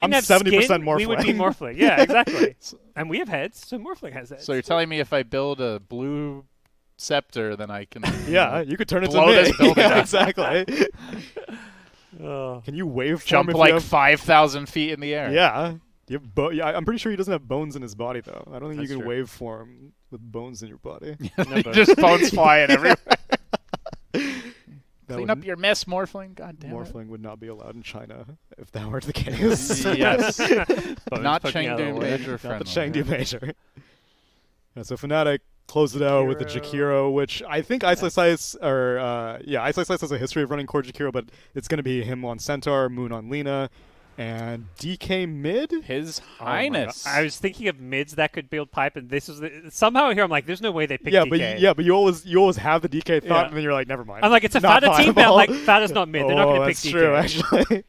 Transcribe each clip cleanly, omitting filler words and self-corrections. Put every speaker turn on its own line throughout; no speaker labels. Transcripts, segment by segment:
I'm 70% Morphling.
We would be Morphling. Yeah, exactly. And we have heads, so Morphling has heads.
So you're telling me if I build a blue scepter, then I can
yeah, you could turn it
blow
to
this building
yeah,
up.
exactly. Can you waveform?
Jump like 5,000 feet in the air.
Yeah. You have yeah, I'm pretty sure he doesn't have bones in his body, though. I don't think
That's
you can
true.
waveform with bones in your body.
Just bones flying everywhere.
That
Clean
would-
up your mess, Morphling. God damn
Morphling would not be allowed in China if that were the case.
Yes.
Bones
Not
poking out of
Chengdu
the way.
Major
Not
friendly.
the Chengdu Major. Yeah, so FNATIC closed it out with the Jakiro, which I think Ice has a history of running core Jakiro, but it's going to be him on Centaur, Moon on Lena, and DK mid.
His
Oh
Highness.
I was thinking of mids that could build pipe, and this was somehow here. I'm like, there's no way they picked DK.
But you always have the DK thought,
Yeah.
and then you're like, never mind.
I'm like, it's a
Not
Fata team, but I'm
viable.
like, Fata's not mid. They're not going to pick
that's
DK.
true, actually.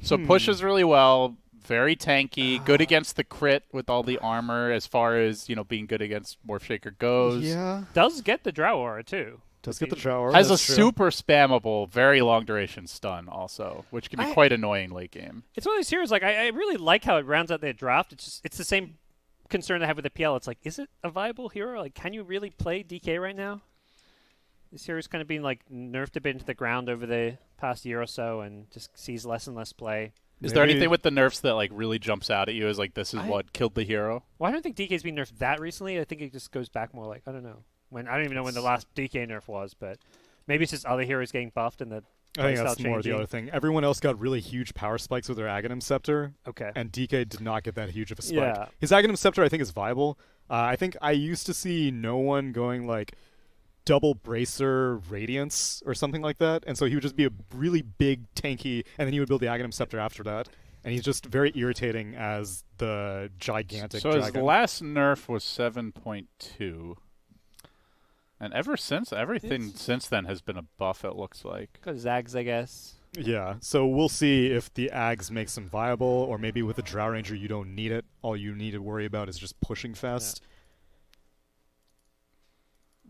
So pushes really well. Very tanky. Good against the crit with all the armor as far as, being good against Morph Shaker goes.
Yeah.
Does get the Drow Aura, too.
Does get the Drow.
Has a super spammable, very long duration stun also, which can be quite annoying late game.
It's one of these heroes, like, I really like how it rounds out their draft. It's the same concern I have with the PL. It's like, is it a viable hero? Like, can you really play DK right now? This hero's kind of been, like, nerfed a bit into the ground over the past year or so and just sees less and less play.
Is there anything with the nerfs that like really jumps out at you as like this is what killed the hero?
Well, I don't think DK's been nerfed that recently. I think it just goes back more like, I don't know. I don't even know when the last DK nerf was, but maybe it's just other heroes getting buffed and the
I think that's
playstyle
more the
changing.
other thing. Everyone else got really huge power spikes with their Aghanim Scepter.
Okay.
And DK did not get that huge of a spike.
Yeah.
His Aghanim Scepter, I think, is viable. I think I used to see no one going like double bracer radiance or something like that, and so he would just be a really big tanky, and then he would build the Aghanim Scepter after that. And he's just very irritating as the gigantic
So
dragon.
his last nerf was 7.2. And ever since, everything since then has been a buff, it looks like.
Got Zags, I guess.
Yeah, so we'll see if the Ags makes him viable, or maybe with the Drow Ranger you don't need it. All you need to worry about is just pushing fast. Yeah.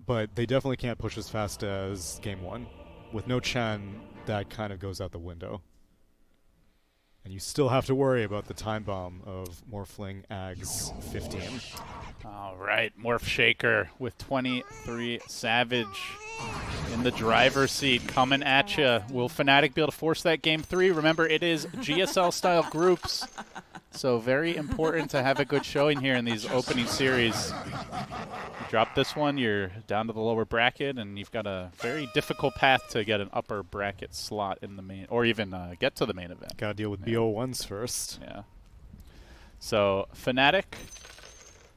But they definitely can't push as fast as Game 1. With no Chen, that kind of goes out the window. And you still have to worry about the time bomb of Morphling Ags 15.
All right, Morph Shaker with 23 Savage in the driver's seat coming at you. Will FNATIC be able to force that Game 3? Remember, it is GSL-style groups, so very important to have a good showing here in these opening series. You drop this one, you're down to the lower bracket, and you've got a very difficult path to get an upper bracket slot in the main, or even get to the main event.
Gotta deal with BO1s first.
Yeah. So, FNATIC,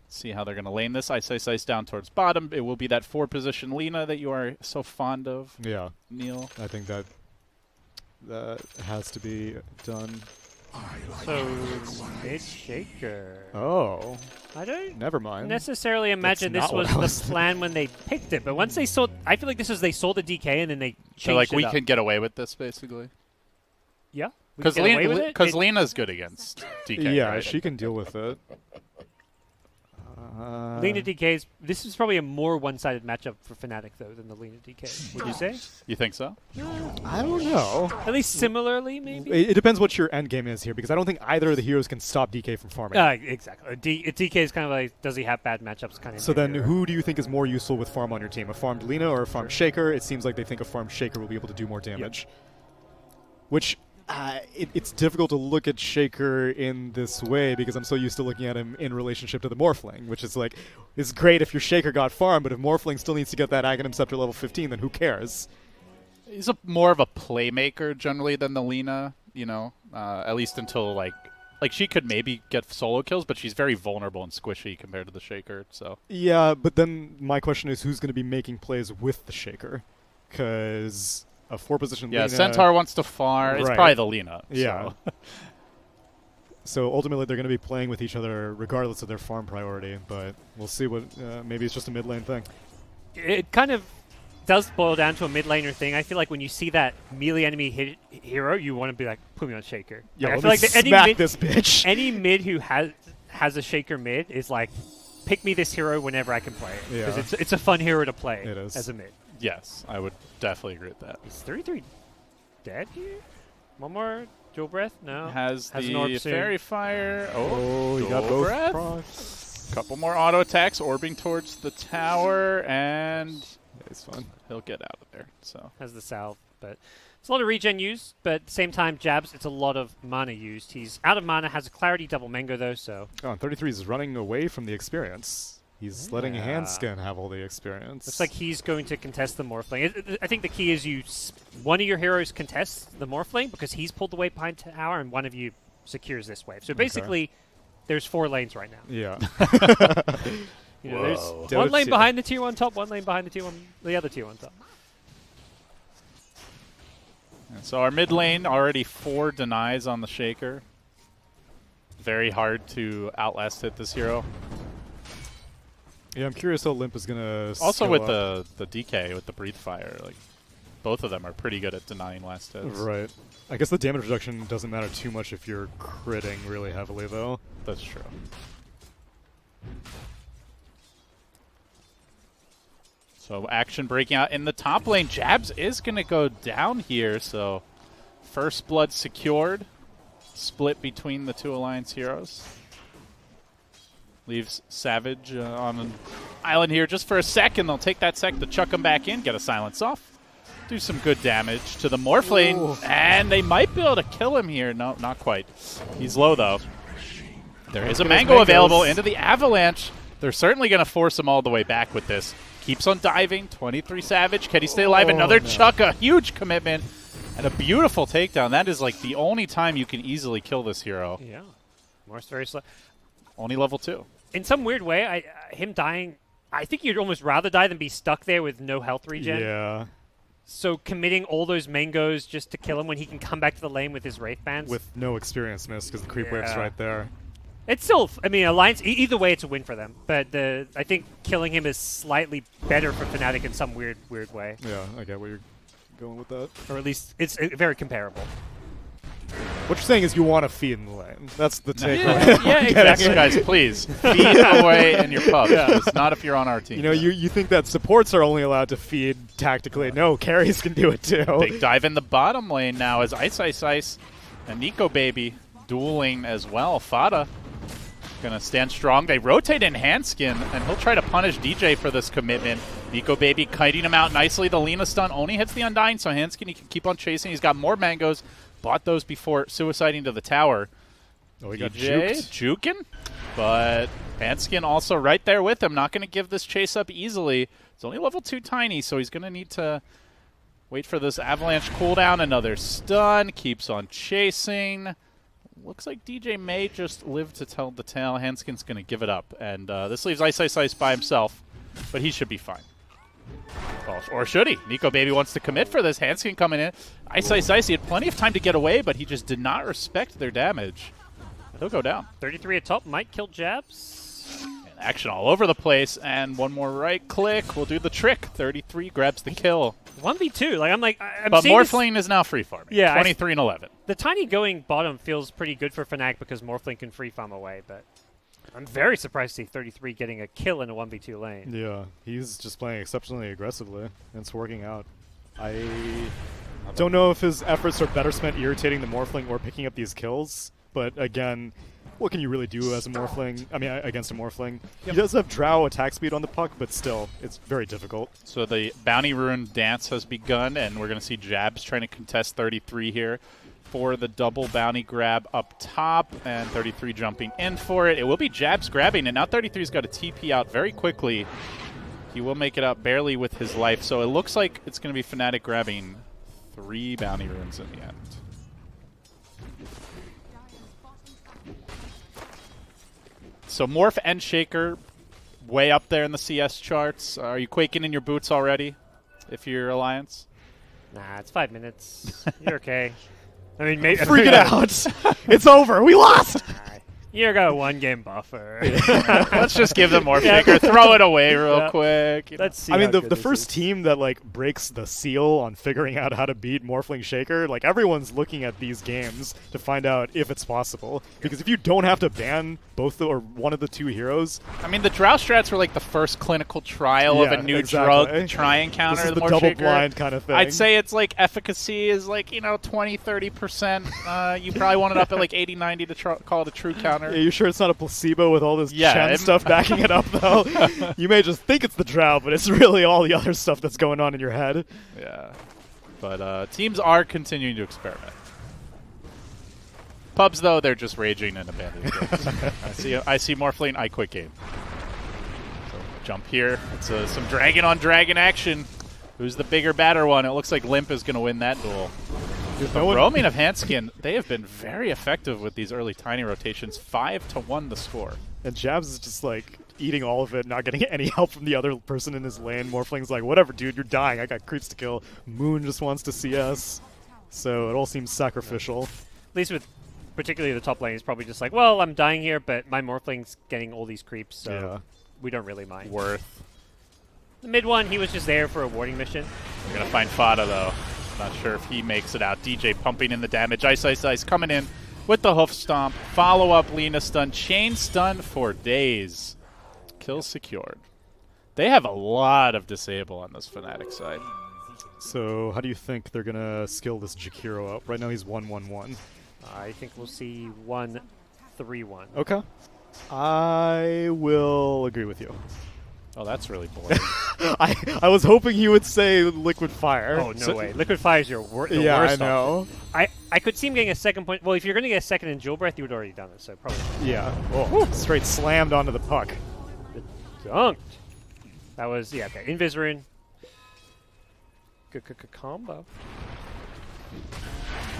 see how they're going to lane this. Ice down towards bottom. It will be that 4-position Lena that you are so fond of.
Yeah.
Neil.
I think that has to be done.
So, mid Shaker.
Oh.
I don't
Never mind.
necessarily imagine
That's
this
not
was
what I
the
was
plan when they picked it, but once they sold, I feel like this was they sold the DK and then they changed
So, like,
it
we
up.
can get away with this, basically?
Yeah.
Because Lena's good against DK.
Yeah,
right?
she can deal with it.
Lena DK's. This is probably a more one-sided matchup for FNATIC though than the Lena DK. Would you say?
You think so?
I don't know.
At least similarly, maybe.
It depends what your end game is here, because I don't think either of the heroes can stop DK from farming.
Exactly. DK is kind of like, does he have bad matchups? Kind of.
So then, who do you think is more useful with farm on your team? A farmed Lena or a farmed Shaker? It seems like they think a farmed Shaker will be able to do more damage. Which, it's difficult to look at Shaker in this way because I'm so used to looking at him in relationship to the Morphling, which is like, it's great if your Shaker got farmed, but if Morphling still needs to get that Aghanim Scepter level 15, then who cares?
He's more of a playmaker generally than the Lena, at least until like she could maybe get solo kills, but she's very vulnerable and squishy compared to the Shaker. So
yeah, but then my question is, who's going to be making plays with the Shaker? Because a 4-position Lena...
Centaur wants to farm. It's probably the Lena.
Yeah.
So.
So ultimately, they're going to be playing with each other regardless of their farm priority, but we'll see what... maybe it's just a mid lane thing.
It kind of does boil down to a mid laner thing. I feel like when you see that melee enemy hero, you want to be like, put me on Shaker.
Yeah,
like, I feel like
smack this bitch.
Any mid who has a Shaker mid is like, pick me this hero whenever I can play it. Because it's a fun hero to play as a mid.
Yes, I would definitely agree with that.
Is 33 dead here? One more Dual breath? No.
Has
an
the
orb soon.
fairy fire.
Oh, you
dual
got both
breath.
procs.
Couple more auto attacks, orbing towards the tower, and
Yeah, it's fun.
he'll get out of there. So
Has the salve, but it's a lot of regen used, but at the same time, Jabs, it's a lot of mana used. He's out of mana, has a clarity double mango though, so
Oh, and 33 is running away from the experience. He's letting
Yeah.
Handskin have all the experience.
looks like he's going to contest the Morphling. I think the key is one of your heroes contests the Morphling because he's pulled away behind tower, and one of you secures this wave. So basically, there's 4 lanes right now.
Yeah.
You know, there's
Whoa.
one lane
Dota
behind the tier 1 top, one lane behind the other tier 1 top.
And so our mid lane already 4 denies on the Shaker. Very hard to outlast hit this hero.
Yeah, I'm curious how Limp is gonna.
Also
skill
with
up.
the DK, with the Breathe Fire, like both of them are pretty good at denying last hits.
Right. I guess the damage reduction doesn't matter too much if you're critting really heavily, though.
That's true. So action breaking out in the top lane. Jabs is going to go down here, so first blood secured. Split between the 2 Alliance heroes. Leaves Savage on an island here just for a second. They'll take that sec to chuck him back in, get a silence off. Do some good damage to the Morphling,
Ooh.
and they might be able to kill him here. No, not quite. He's low, though. There is a mango available into the Avalanche. They're certainly going to force him all the way back with this. Keeps on diving. 23 Savage. Can he stay alive? Another
no.
chuck. A huge commitment. And a beautiful takedown. That is like the only time you can easily kill this hero.
Yeah. Morph's very slow.
Only level 2.
In some weird way, him dying, I think you'd almost rather die than be stuck there with no health regen.
Yeah.
So committing all those mangoes just to kill him when he can come back to the lane with his Wraith Bands.
With no experience miss because the creep wave's
Yeah.
right there.
It's still, I mean, Alliance, either way, it's a win for them. But I think killing him is slightly better for Fnatic in some weird way.
Yeah, I get where you're going with that.
Or at least it's very comparable.
What you're saying is you want to feed in the lane. That's the takeaway.
Yeah,
Yes,
exactly.
guys, please. Feed away in your pubs.
Yeah.
It's not if you're on our team.
You know, you think that supports are only allowed to feed tactically. No, carries can do it too.
Big dive in the bottom lane now as Ice and Nico Baby dueling as well. Fada gonna stand strong. They rotate in Handskin, and he'll try to punish DJ for this commitment. Nico Baby kiting him out nicely. The Lina stun only hits the Undying, so Handskin, he can keep on chasing. He's got more mangoes. Bought those before suiciding to the tower.
Oh, he got
DJ
juked.
juking, but Handskin also right there with him. Not going to give this chase up easily. It's only level 2 tiny, so he's going to need to wait for this Avalanche cooldown. Another stun. Keeps on chasing. Looks like DJ may just live to tell the tale. Handskin's going to give it up, and this leaves Ice by himself, but he should be fine. Oh, or should he? Nico Baby wants to commit for this. Handskin coming in. Ice, he had plenty of time to get away, but he just did not respect their damage. He'll go down.
33 at top might kill Jabs.
And action all over the place, and one more right click will do the trick. 33 grabs the kill.
1v2. I'm
But
seeing this-
Morphling is now free farming.
Yeah,
23 and 11.
The tiny going bottom feels pretty good for Fnatic because Morphling can free farm away, but I'm very surprised to see 33 getting a kill in a 1v2 lane.
Yeah, he's just playing exceptionally aggressively, and it's working out. I don't know if his efforts are better spent irritating the Morphling or picking up these kills, but again, what can you really do as a Morphling? I mean, against a Morphling. He does have Drow attack speed on the puck, but still, it's very difficult.
So the Bounty Rune dance has begun, and we're going to see Jabs trying to contest 33 here for the double bounty grab up top, and 33 jumping in for it. It will be Jabs grabbing, and now 33's got a TP out very quickly. He will make it out barely with his life, so it looks like it's going to be Fnatic grabbing 3 bounty runes in the end. So Morph and Shaker way up there in the CS charts. Are you quaking in your boots already if you're Alliance?
Nah, it's 5 minutes. You're okay. I mean, maybe
Freak it out! It's over! We lost!
You got a 1-game buffer.
Let's just give them Morph Shaker. Throw it away real
Yeah.
quick. You know.
Let's see.
I mean,
how
the
good
first
this is.
team that like breaks the seal on figuring out how to beat Morphling Shaker, like everyone's looking at these games to find out if it's possible. Because if you don't have to ban both or one of the two heroes,
I mean, the Drow strats were like the first clinical trial of
Yeah,
a new
exactly.
drug to try and counter
this is
the
the
Morph
double
Shaker.
blind kind of thing.
I'd say it's like efficacy is like, 20-30%. You probably want it up at like 80-90 to call it a true counter.
Are you sure it's not a placebo with all this
Yeah,
Chen
it-
stuff backing it up, though? You may just think it's the Drow, but it's really all the other stuff that's going on in your head.
Yeah. But teams are continuing to experiment. Pubs, though, they're just raging and abandoning games. I see Morphling, I quit game. So jump here. It's some dragon-on-dragon action. Who's the bigger, badder one? It looks like Limp is going to win that duel.
Dude,
The
no one-
roaming of Hanskin, they have been very effective with these early tiny rotations. 5-1 the score.
And Jabs is just like eating all of it, not getting any help from the other person in his lane. Morphling's like, whatever, dude, you're dying. I got creeps to kill. Moon just wants to CS. So it all seems sacrificial.
At least with particularly the top lane, he's probably just like, well, I'm dying here, but my Morphling's getting all these creeps, so
Yeah.
we don't really mind.
Worth.
The mid one, he was just there for a warding mission.
We're going to find Fada, though. Not sure if he makes it out. DJ pumping in the damage. Ice coming in with the hoof stomp. Follow up, Lina stun. Chain stun for days. Kill secured. They have a lot of disable on this Fnatic side.
So how do you think they're going to skill this Jakiro up? Right now he's 1-1-1.
I think we'll see 1-3-1.
Okay. I will agree with you.
Oh, that's really boring.
I was hoping you would say Liquid Fire.
Oh, no way. Liquid Fire is the
Yeah,
worst
I know.
option. I could see him getting a second point. Well, if you're going to get a second in Jewel Breath, you would already done it, so probably not.
Yeah. Oh, straight slammed onto the puck.
Dunked. That was, yeah, okay. Invis Rune. Good combo.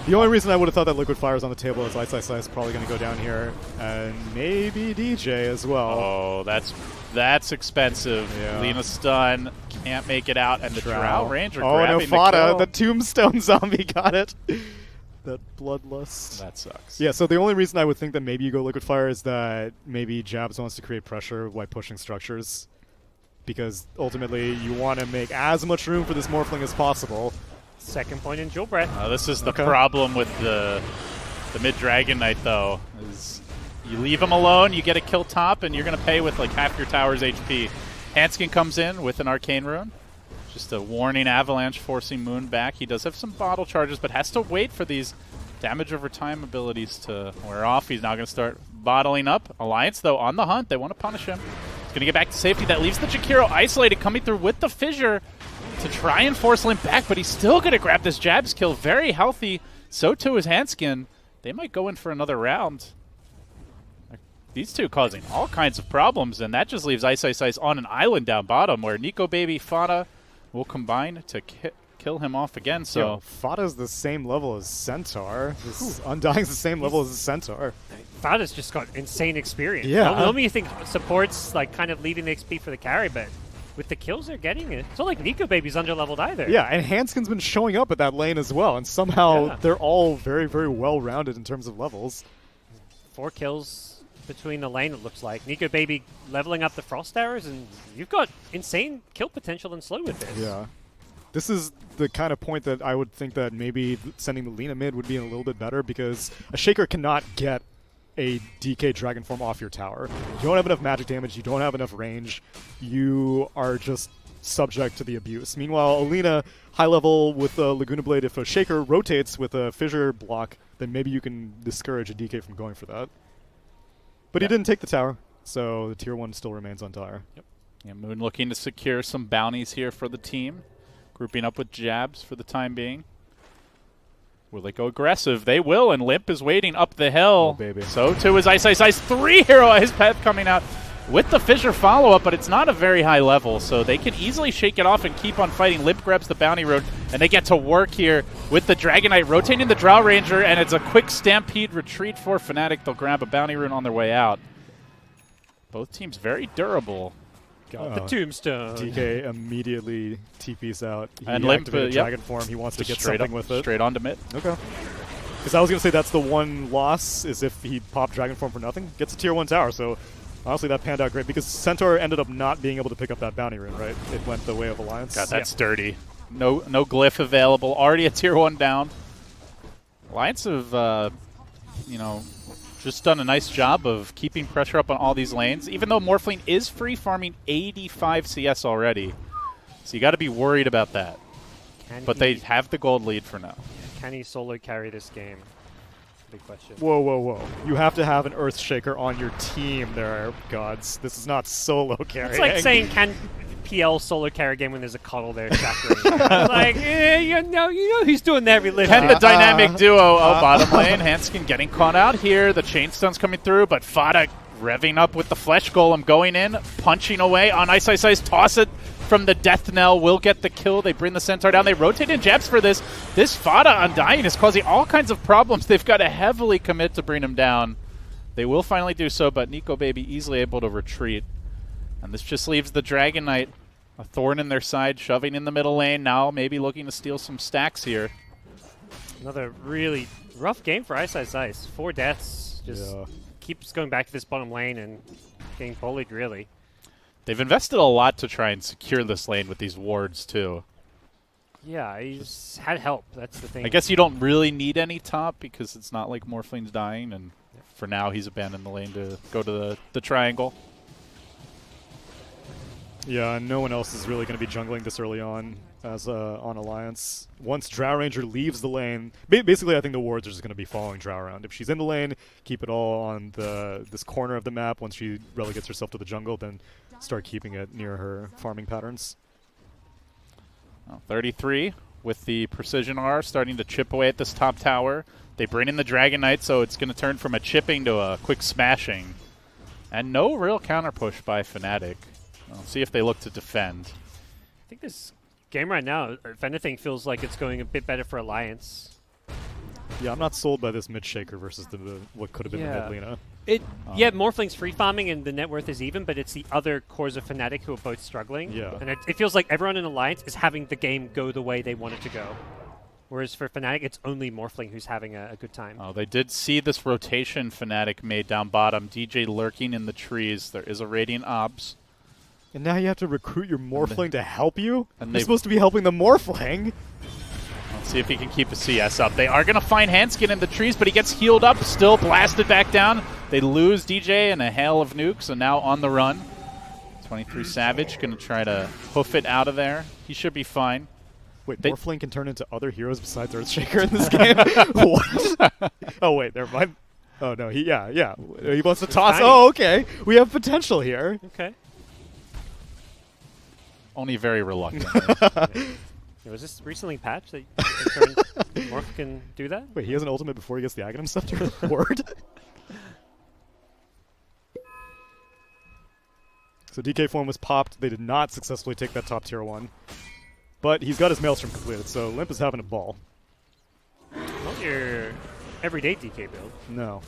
The only reason I would have thought that Liquid Fire is on the table is Ice is probably going to go down here, and maybe DJ as well.
Oh, that's expensive.
Yeah.
Lina stun. Can't make it out. And the Drow Ranger
Oh no,
grabbing
Fada,
the
the
kill.
Tombstone Zombie got it. That bloodlust.
That sucks.
Yeah, so the only reason I would think that maybe you go Liquid Fire is that maybe Jabs wants to create pressure by pushing structures. Because ultimately you want to make as much room for this Morphling as possible.
Second point in Jewel Breath.
This is the
Okay.
problem with the mid-Dragon Knight, though, is you leave him alone, you get a kill top, and you're going to pay with like half your tower's HP. Hanskin comes in with an Arcane Rune. Just a warning avalanche forcing Moon back. He does have some bottle charges, but has to wait for these damage over time abilities to wear off. He's now going to start bottling up. Alliance, though, on the hunt. They want to punish him. He's going to get back to safety. That leaves the Jakiro isolated, coming through with the Fissure to try and force Limp back, but he's still going to grab this Jabs kill. Very healthy. So too is Hanskin. They might go in for another round. These two causing all kinds of problems, and that just leaves Ice on an island down bottom where Nico Baby, Fada will combine to kill him off again. So
Yo, Fada's the same level as Centaur. This Undying's the same level as the Centaur.
Fada's just got insane experience.
Yeah.
Normally you think support's like kind of leading the XP for the carry, but with the kills they're getting, it's not like Nico Baby's underleveled either.
Yeah, and Hanskin's been showing up at that lane as well, and somehow
Yeah.
they're all very, very well-rounded in terms of levels.
4 kills between the lane, it looks like. Nico Baby leveling up the Frost Arrows, and you've got insane kill potential and slow with this.
Yeah. This is the kind of point that I would think that maybe sending the Lina mid would be a little bit better, because a Shaker cannot get a DK Dragon Form off your tower. You don't have enough magic damage, you don't have enough range, you are just subject to the abuse. Meanwhile, Alina, high level with a Laguna Blade, if a Shaker rotates with a Fissure block, then maybe you can discourage a DK from going for that. But he didn't take the tower, so the tier 1 still remains on tower.
Yep. Yeah, Moon looking to secure some bounties here for the team. Grouping up with Jabs for the time being. Will they go aggressive? They will, and Limp is waiting up the hill.
Oh, baby.
So too is Ice. 3 hero Ice Path coming out with the Fissure follow-up, but it's not a very high level, so they can easily shake it off and keep on fighting. Limp grabs the bounty rune, and they get to work here with the Dragon Knight, rotating the Drow Ranger, and it's a quick Stampede retreat for Fnatic. They'll grab a bounty rune on their way out. Both teams very durable.
Got the Tombstone.
DK immediately TP's out. He
And Limp,
activated
yep.
Dragon Form. He wants to
Just
get something with it.
Straight on to mid.
Okay. Because I was going to say that's the one loss, is if he popped Dragon Form for nothing. Gets a tier 1 tower, so honestly that panned out great. Because Centaur ended up not being able to pick up that bounty rune, right? It went the way of Alliance.
God, that's dirty. No glyph available. Already a tier 1 down. Alliance have, you know, just done a nice job of keeping pressure up on all these lanes, even though Morphling is free farming 85 CS already. So you got to be worried about that. But they have the gold lead for now.
Can he solo carry this game? Big question.
Whoa, whoa, whoa. You have to have an Earthshaker on your team there, gods. This is not solo carrying.
It's like saying, can PL solo carry a game when there's a cuddle there shattering? Like, you know he's doing the heavy lifting.
Can the dynamic duo, bottom lane, Hanskin getting caught out here. The chain stun's coming through, but Fada revving up with the Flesh Golem going in, punching away on Ice Ice Ice, toss it from the Death Knell, will get the kill. They bring the Centaur down. They rotate in jabs for this. This Fada Undying is causing all kinds of problems. They've got to heavily commit to bring him down. They will finally do so, but Nico Baby easily able to retreat. And this just leaves the Dragon Knight, a thorn in their side, shoving in the middle lane. Now maybe looking to steal some stacks here.
Another really rough game for Ice Ice Ice. 4 deaths. Just keeps going back to this bottom lane and getting bullied, really.
They've invested a lot to try and secure this lane with these wards, too.
Yeah, he's had help. That's the thing.
I guess you don't really need any top because it's not like Morphling's dying, and for now he's abandoned the lane to go to the triangle.
Yeah, and no one else is really going to be jungling this early on as on Alliance. Once Drow Ranger leaves the lane, basically I think the wards are just going to be following Drow around. If she's in the lane, keep it all on this corner of the map. Once she relegates herself to the jungle, then start keeping it near her farming patterns.
33 with the Precision R starting to chip away at this top tower. They bring in the Dragon Knight, so it's going to turn from a chipping to a quick smashing. And no real counter push by FNATIC. We'll see if they look to defend.
I think this game right now, if anything, feels like it's going a bit better for Alliance.
Yeah, I'm not sold by this mid shaker versus what could have been the mid Lina.
Yeah, Morphling's free farming and the net worth is even, but it's the other cores of FNATIC who are both struggling.
Yeah.
And it feels like everyone in Alliance is having the game go the way they want it to go. Whereas for FNATIC, it's only Morphling who's having a good time.
Oh, they did see this rotation FNATIC made down bottom. DJ lurking in the trees. There is a Radiant Obs.
And now you have to recruit your Morphling to help you?
And
You're supposed to be helping the Morphling.
Let's see if he can keep a CS up. They are going to find Hanskin in the trees, but he gets healed up, still blasted back down. They lose DJ and a hail of nukes, and now on the run. 23 Savage going to try to hoof it out of there. He should be fine.
Wait, Morphling can turn into other heroes besides Earthshaker in this game? What? Oh, wait, never mind. Oh, no, he wants to toss.
tiny.
Oh, okay. We have potential here.
Okay.
Only very reluctant.
Was this recently patched that Morph can do that?
Wait, he has an ultimate before he gets the Aghanim Scepter? Word? So DK form was popped. They did not successfully take that top tier 1. But he's got his Maelstrom completed, so Limp is having a ball.
Not your everyday DK build,
No.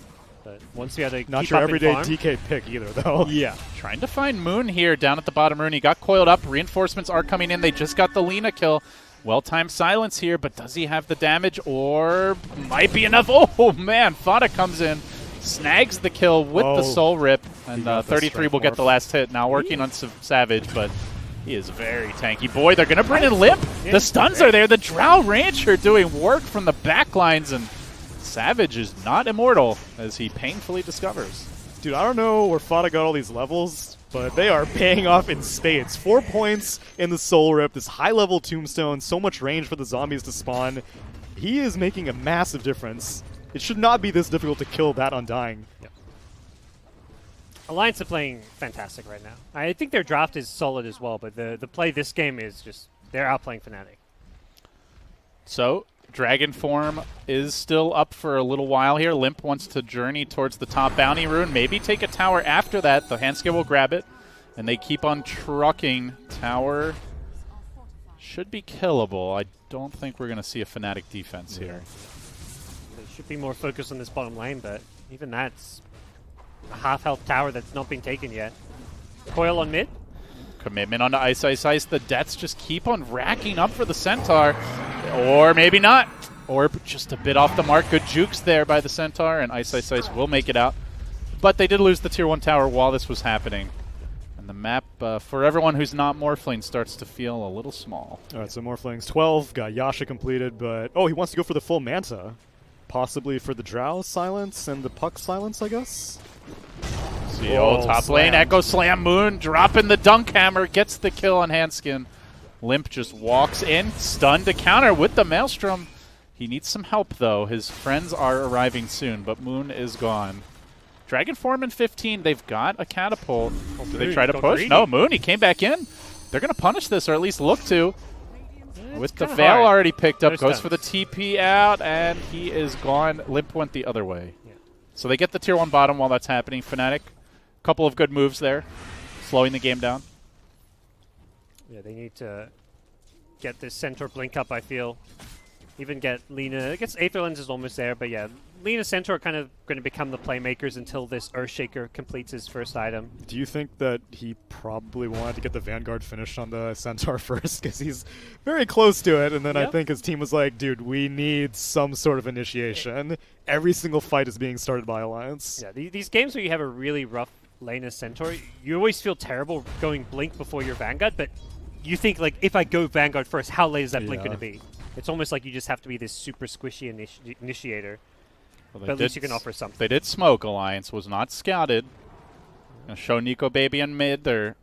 but once you had to
Not
keep
your
up
everyday
in farm,
DK pick either, though.
Yeah.
Trying to find Moon here down at the bottom rune. He got coiled up. Reinforcements are coming in. They just got the Lina kill. Well-timed silence here, but does he have the damage or might be enough? Oh, man. Fada comes in, snags the kill with the Soul Rip, and 33 will get the last hit. Now working on Savage, but he is very tanky. Boy, they're going to bring in Limp. The stuns are there. The Drow Rancher doing work from the back lines, and Savage is not immortal, as he painfully discovers.
Dude, I don't know where Fada got all these levels, but they are paying off in spades. 4 points in the Soul Rip, this high-level tombstone, so much range for the zombies to spawn. He is making a massive difference. It should not be this difficult to kill that Undying.
Yep. Alliance are playing fantastic right now. I think their draft is solid as well, but the play this game is just, they're outplaying FNATIC.
So, Dragon form is still up for a little while here. Limp wants to journey towards the top bounty rune, maybe take a tower after that. The Handskill will grab it, and they keep on trucking. Tower should be killable. I don't think we're going to see a FNATIC defense here.
They should be more focused on this bottom lane, but even that's a half-health tower that's not been taken yet. Coil on mid.
Commitment onto Ice Ice Ice. The deaths just keep on racking up for the Centaur. Or maybe not. Orb just a bit off the mark. Good jukes there by the Centaur, and Ice will make it out. But they did lose the Tier 1 tower while this was happening. And the map, for everyone who's not Morphling, starts to feel a little small.
All right, so Morphling's 12, got Yasha completed, but... Oh, he wants to go for the full Manta. Possibly for the Drow silence and the Puck silence, I guess?
See, old top lane, Echo Slam Moon, dropping the Dunk Hammer, gets the kill on Handskin. Limp just walks in, stunned to counter with the Maelstrom. He needs some help, though. His friends are arriving soon, but Moon is gone. Dragon Form in 15, they've got a catapult. Do they try to push? No, Moon, he came back in. They're going to punish this, or at least look to. With the Veil already picked up, goes for the TP out, and he is gone. Limp went the other way. Yeah. So they get the Tier 1 bottom while that's happening. FNATIC, couple of good moves there, slowing the game down.
Yeah, they need to get this Centaur blink up, I feel. Even get Lina. I guess Aether Lens is almost there, but yeah, Lina Centaur are kind of going to become the playmakers until this Earthshaker completes his first item.
Do you think that he probably wanted to get the Vanguard finished on the Centaur first? Because he's very close to it, and then I think his team was like, dude, we need some sort of initiation. Every single fight is being started by Alliance.
Yeah, these games where you have a really rough lane as Centaur, you always feel terrible going Blink before your Vanguard, but you think, like, if I go Vanguard first, how late is that Blink going to be? It's almost like you just have to be this super squishy initiator.
Well,
but at least you can offer something.
They did smoke. Alliance was not scouted. Gonna show Nico Baby in mid. They're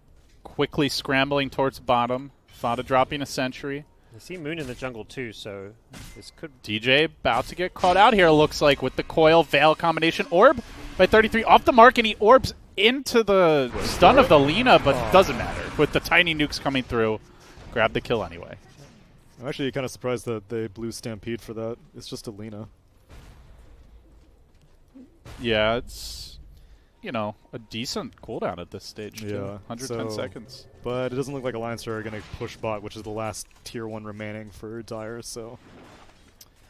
quickly scrambling towards bottom. Thought of dropping a sentry.
I see Moon in the jungle too, so this could...
DJ about to get caught out here, looks like, with the Coil Veil combination. Orb by 33 off the mark, and he orbs into the stun of the Lina, but doesn't matter. With the tiny nukes coming through, grab the kill anyway.
I'm actually kind of surprised that they blew Stampede for that. It's just a Lina.
Yeah, it's, you know, a decent cooldown at this stage.
Yeah.
Too. 110 seconds.
But it doesn't look like Alliance are going to push bot, which is the last Tier 1 remaining for Dire, so...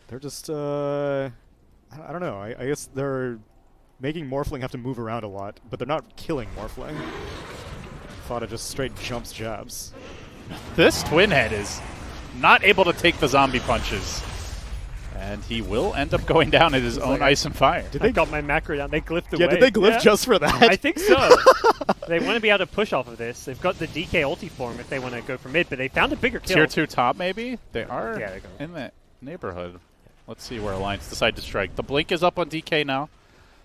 They're just, I don't know. I guess they're making Morphling have to move around a lot, but they're not killing Morphling. Thought it just straight jumps jabs.
This Twin Head is not able to take the zombie punches. And he will end up going down at his own ice and fire.
Did they got my macro down? They glyphed away.
Yeah, did they glyph just for that?
I think so. They want to be able to push off of this. They've got the DK ulti form if they want to go for mid, but they found a bigger kill.
Tier 2 top, maybe? They are
they're
in that neighborhood. Let's see where Alliance decide to strike. The blink is up on DK now.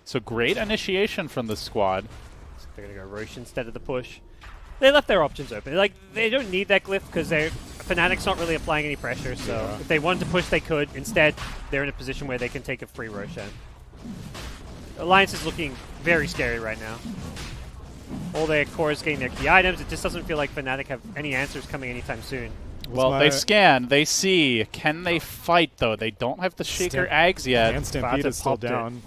So great initiation from the squad.
So they're going to go Roche instead of the push. They left their options open. Like, they don't need that glyph because FNATIC's not really applying any pressure, so if they wanted to push, they could. Instead, they're in a position where they can take a free Roshan. Alliance is looking very scary right now. All their core is getting their key items. It just doesn't feel like FNATIC have any answers coming anytime soon.
Well, they scan. They see. Can they fight, though? They don't have the Shaker Ags yet.
And Stampede is still down.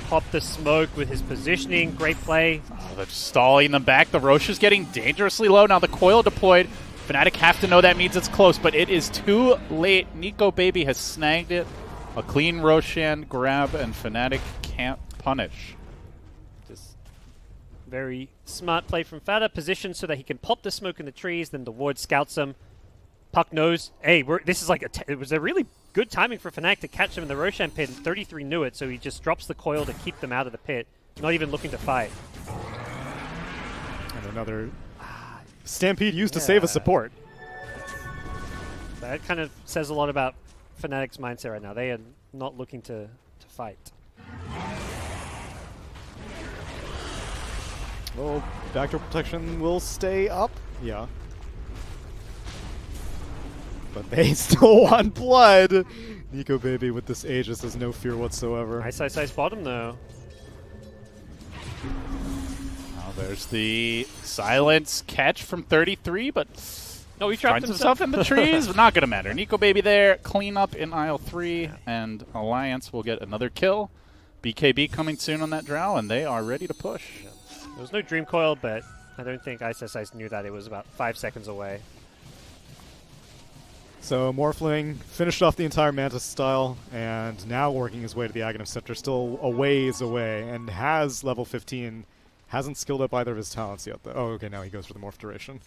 Pop the smoke with his positioning. Great play.
Oh, they're stalling them back. The Roche is getting dangerously low. Now the Coil deployed. FNATIC have to know that means it's close, but it is too late. Nico Baby has snagged it. A clean Roshan grab, and FNATIC can't punish.
Just very smart play from Fada. Positioned so that he can pop the smoke in the trees, then the ward scouts him. Puck knows, hey, this is like it was a really good timing for FNATIC to catch him in the Roshan pit, and 33 knew it, so he just drops the coil to keep them out of the pit. Not even looking to fight.
And another Stampede used to save a support.
That kind of says a lot about FNATIC's mindset right now. They are not looking to fight.
Well, backdoor protection will stay up. Yeah. But they still want blood. Nico Baby with this Aegis has no fear whatsoever.
Ice bottom, though.
Now there's the silence catch from 33, but
no, he trapped
himself in the trees. But not going to matter. Nico Baby there, clean up in aisle 3, and Alliance will get another kill. BKB coming soon on that Drow, and they are ready to push.
Yeah. There was no Dream Coil, but I don't think Ice knew that. It was about 5 seconds away.
So Morphling finished off the entire Mantis style, and now working his way to the Aghanim Scepter, still a ways away, and has level 15. Hasn't skilled up either of his talents yet, though. Oh, okay, now he goes for the Morph Duration.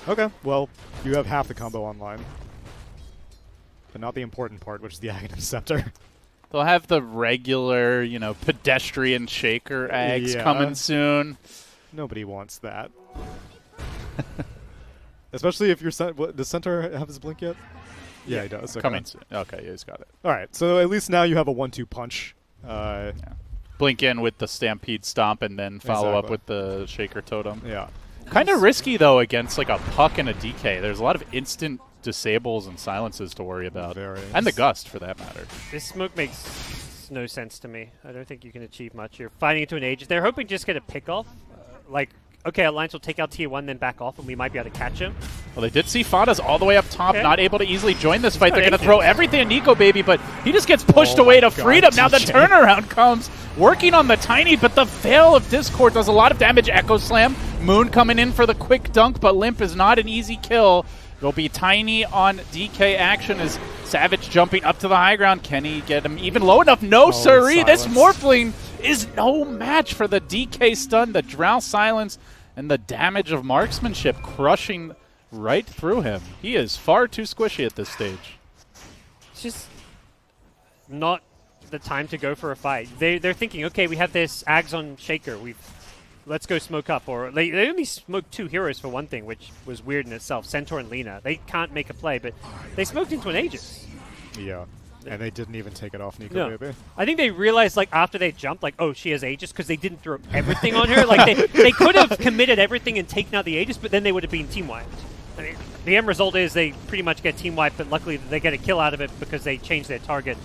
Okay, well, you have half the combo online. but not the important part, which is the Aghanim Scepter.
They'll have the regular, you know, pedestrian shaker eggs coming soon.
Nobody wants that. Especially if you're... Does Centaur have his blink yet? Yeah, he does. Okay.
Coming soon. Okay, yeah, he's got it.
All right, so at least now you have a 1-2 punch.
Blink in with the Stampede Stomp and then follow up
Exactly.
with the Shaker Totem.
Yeah.
Kind of risky, though, against like a Puck and a DK. There's a lot of instant disables and silences to worry about. And the Gust, for that matter.
This smoke makes no sense to me. I don't think you can achieve much. You're fighting into an Aegis. They're hoping to just get a pick off. Like, okay, Alliance will take out Tier 1, then back off, and we might be able to catch him.
Well, they did see Fada's all the way up top, not able to easily join this fight. They're going to
Aegis.
throw everything at Nico Baby, but he just gets pushed away to freedom. Now the turnaround comes, working on the Tiny, but the Veil of Discord does a lot of damage. Echo Slam, Moon coming in for the quick dunk, but Limp is not an easy kill. It'll be Tiny on DK action as Savage jumping up to the high ground. Can he get him even low enough? No, sirree. This Morphling is no match for the DK stun, the Drow silence, and the damage of marksmanship crushing right through him. He is far too squishy at this stage.
It's just not the time to go for a fight. They're thinking, okay, we have this Ags on Shaker. Let's go smoke up. Or they only smoked 2 heroes for one thing, which was weird in itself. Centaur and Lina. They can't make a play, but they smoked into an Aegis.
Yeah. And they didn't even take it off Nico
No.
Baby.
I think they realized, like, after they jumped, like, oh, she has Aegis, because they didn't throw everything on her. Like, they could have committed everything and taken out the Aegis, but then they would have been team-wiped. I mean, the end result is they pretty much get team-wiped, but luckily they get a kill out of it because they changed their target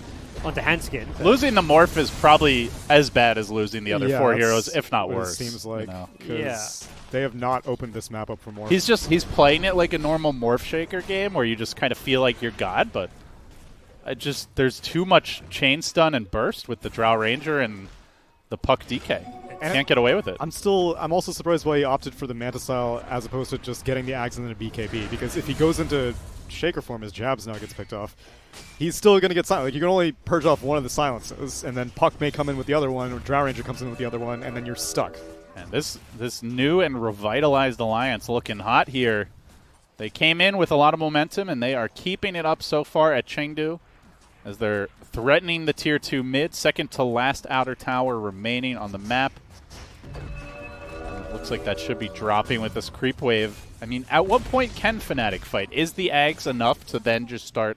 onto Handskin.
Losing the Morph is probably as bad as losing the other 4 heroes, if not
what it
worse.
seems like.
You know?
'Cause they have not opened this map up for more.
He's playing it like a normal Morph Shaker game where you just kind of feel like you're God, but there's too much chain stun and burst with the Drow Ranger and the Puck DK.
And
Can't get away with it.
I'm also surprised why he opted for the Manta style as opposed to just getting the Ags and then a BKB, because if he goes into Shaker form, his jabs now gets picked off. He's still going to get silent. Like, you can only purge off one of the silences, and then Puck may come in with the other one, or Drow Ranger comes in with the other one, and then you're stuck.
And this new and revitalized alliance looking hot here. They came in with a lot of momentum, and they are keeping it up so far at Chengdu as they're threatening the Tier 2 mid, second to last outer tower remaining on the map. Looks like that should be dropping with this creep wave. I mean, at what point can FNATIC fight? Is the Ags enough to then just start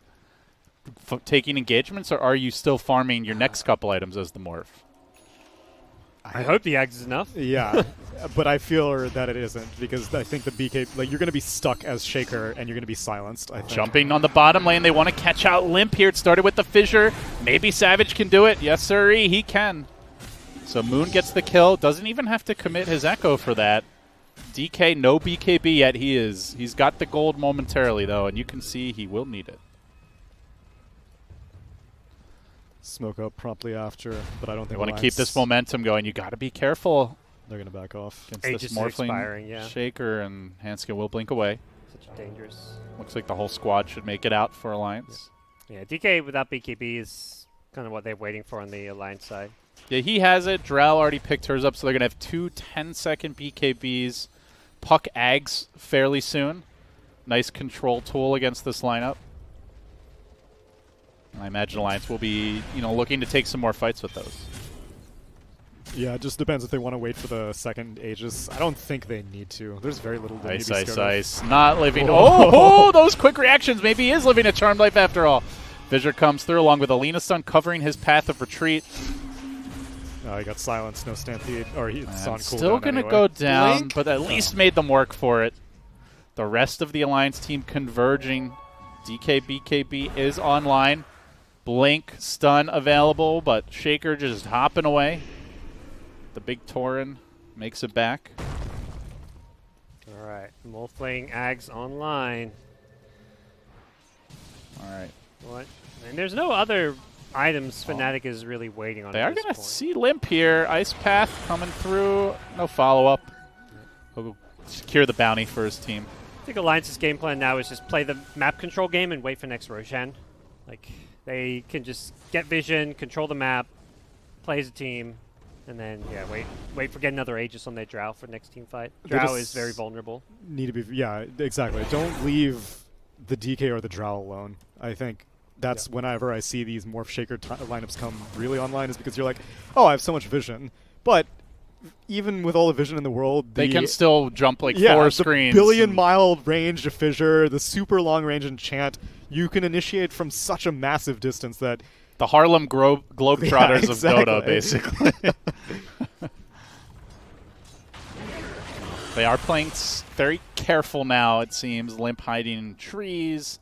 taking engagements, or are you still farming your next couple items as the Morph?
I hope the Ags is enough.
Yeah, but I feel that it isn't, because I think the BK, like, you're going to be stuck as Shaker, and you're going to be silenced, I think.
Jumping on the bottom lane, they want to catch out Limp here. It started with the Fissure. Maybe Savage can do it. Yes, sir, he can. So Moon gets the kill. Doesn't even have to commit his Echo for that. DK, no BKB yet. He's got the gold momentarily, though, and you can see he will need it.
Smoke up promptly after, but I don't think
They want to keep this momentum going. You got to be careful
They're going to back off.
against
Aegis
this
is
Morphling
expiring, yeah.
Shaker, and Hanskin will blink away.
Such a dangerous.
Looks like the whole squad should make it out for Alliance.
Yeah, DK without BKB is kind of what they're waiting for on the Alliance side.
Yeah, he has it. Drow already picked hers up, so they're going to have 2 10-second BKBs. Puck Ags fairly soon. Nice control tool against this lineup. I imagine Alliance will be, looking to take some more fights with those.
Yeah, it just depends if they want to wait for the second Aegis. I don't think they need to. There's very little they need to be scared of.
Ice. Not living. Oh, those quick reactions. Maybe he is living a charmed life after all. Fissure comes through along with Alina Stun covering his path of retreat.
Oh, he got silenced, no Stampede. Or he's on cooldown
Still going to
anyway.
go down,
Blink?
but at least made them work for it. The rest of the Alliance team converging. DK BKB is online. Blink stun available, but Shaker just hopping away. The big Tauren makes it back.
All right, Morphling Ags online.
All right.
What? And there's no other items FNATIC is really waiting on.
They
at
are
this
going to
point.
see Limp here. Ice Path coming through. No follow-up. He'll secure the bounty for his team.
I think Alliance's game plan now is just play the map control game and wait for next Roshan. Like, they can just get vision, control the map, play as a team, and then, yeah, wait for getting another Aegis on their Drow for next team fight.
They
Drow
just
is very vulnerable.
Need to be, yeah, exactly. Don't leave the DK or the Drow alone. I think That's whenever I see these Morph Shaker lineups come really online, is because you're like, oh, I have so much vision. But even with all the vision in the world,
They can still jump like
yeah,
4
the
screens.
billion-mile range of Fissure, the super long range enchant, you can initiate from such a massive distance that
The Harlem Globetrotters
exactly.
of Dota, basically. They are playing very careful now, it seems. Limp hiding in trees.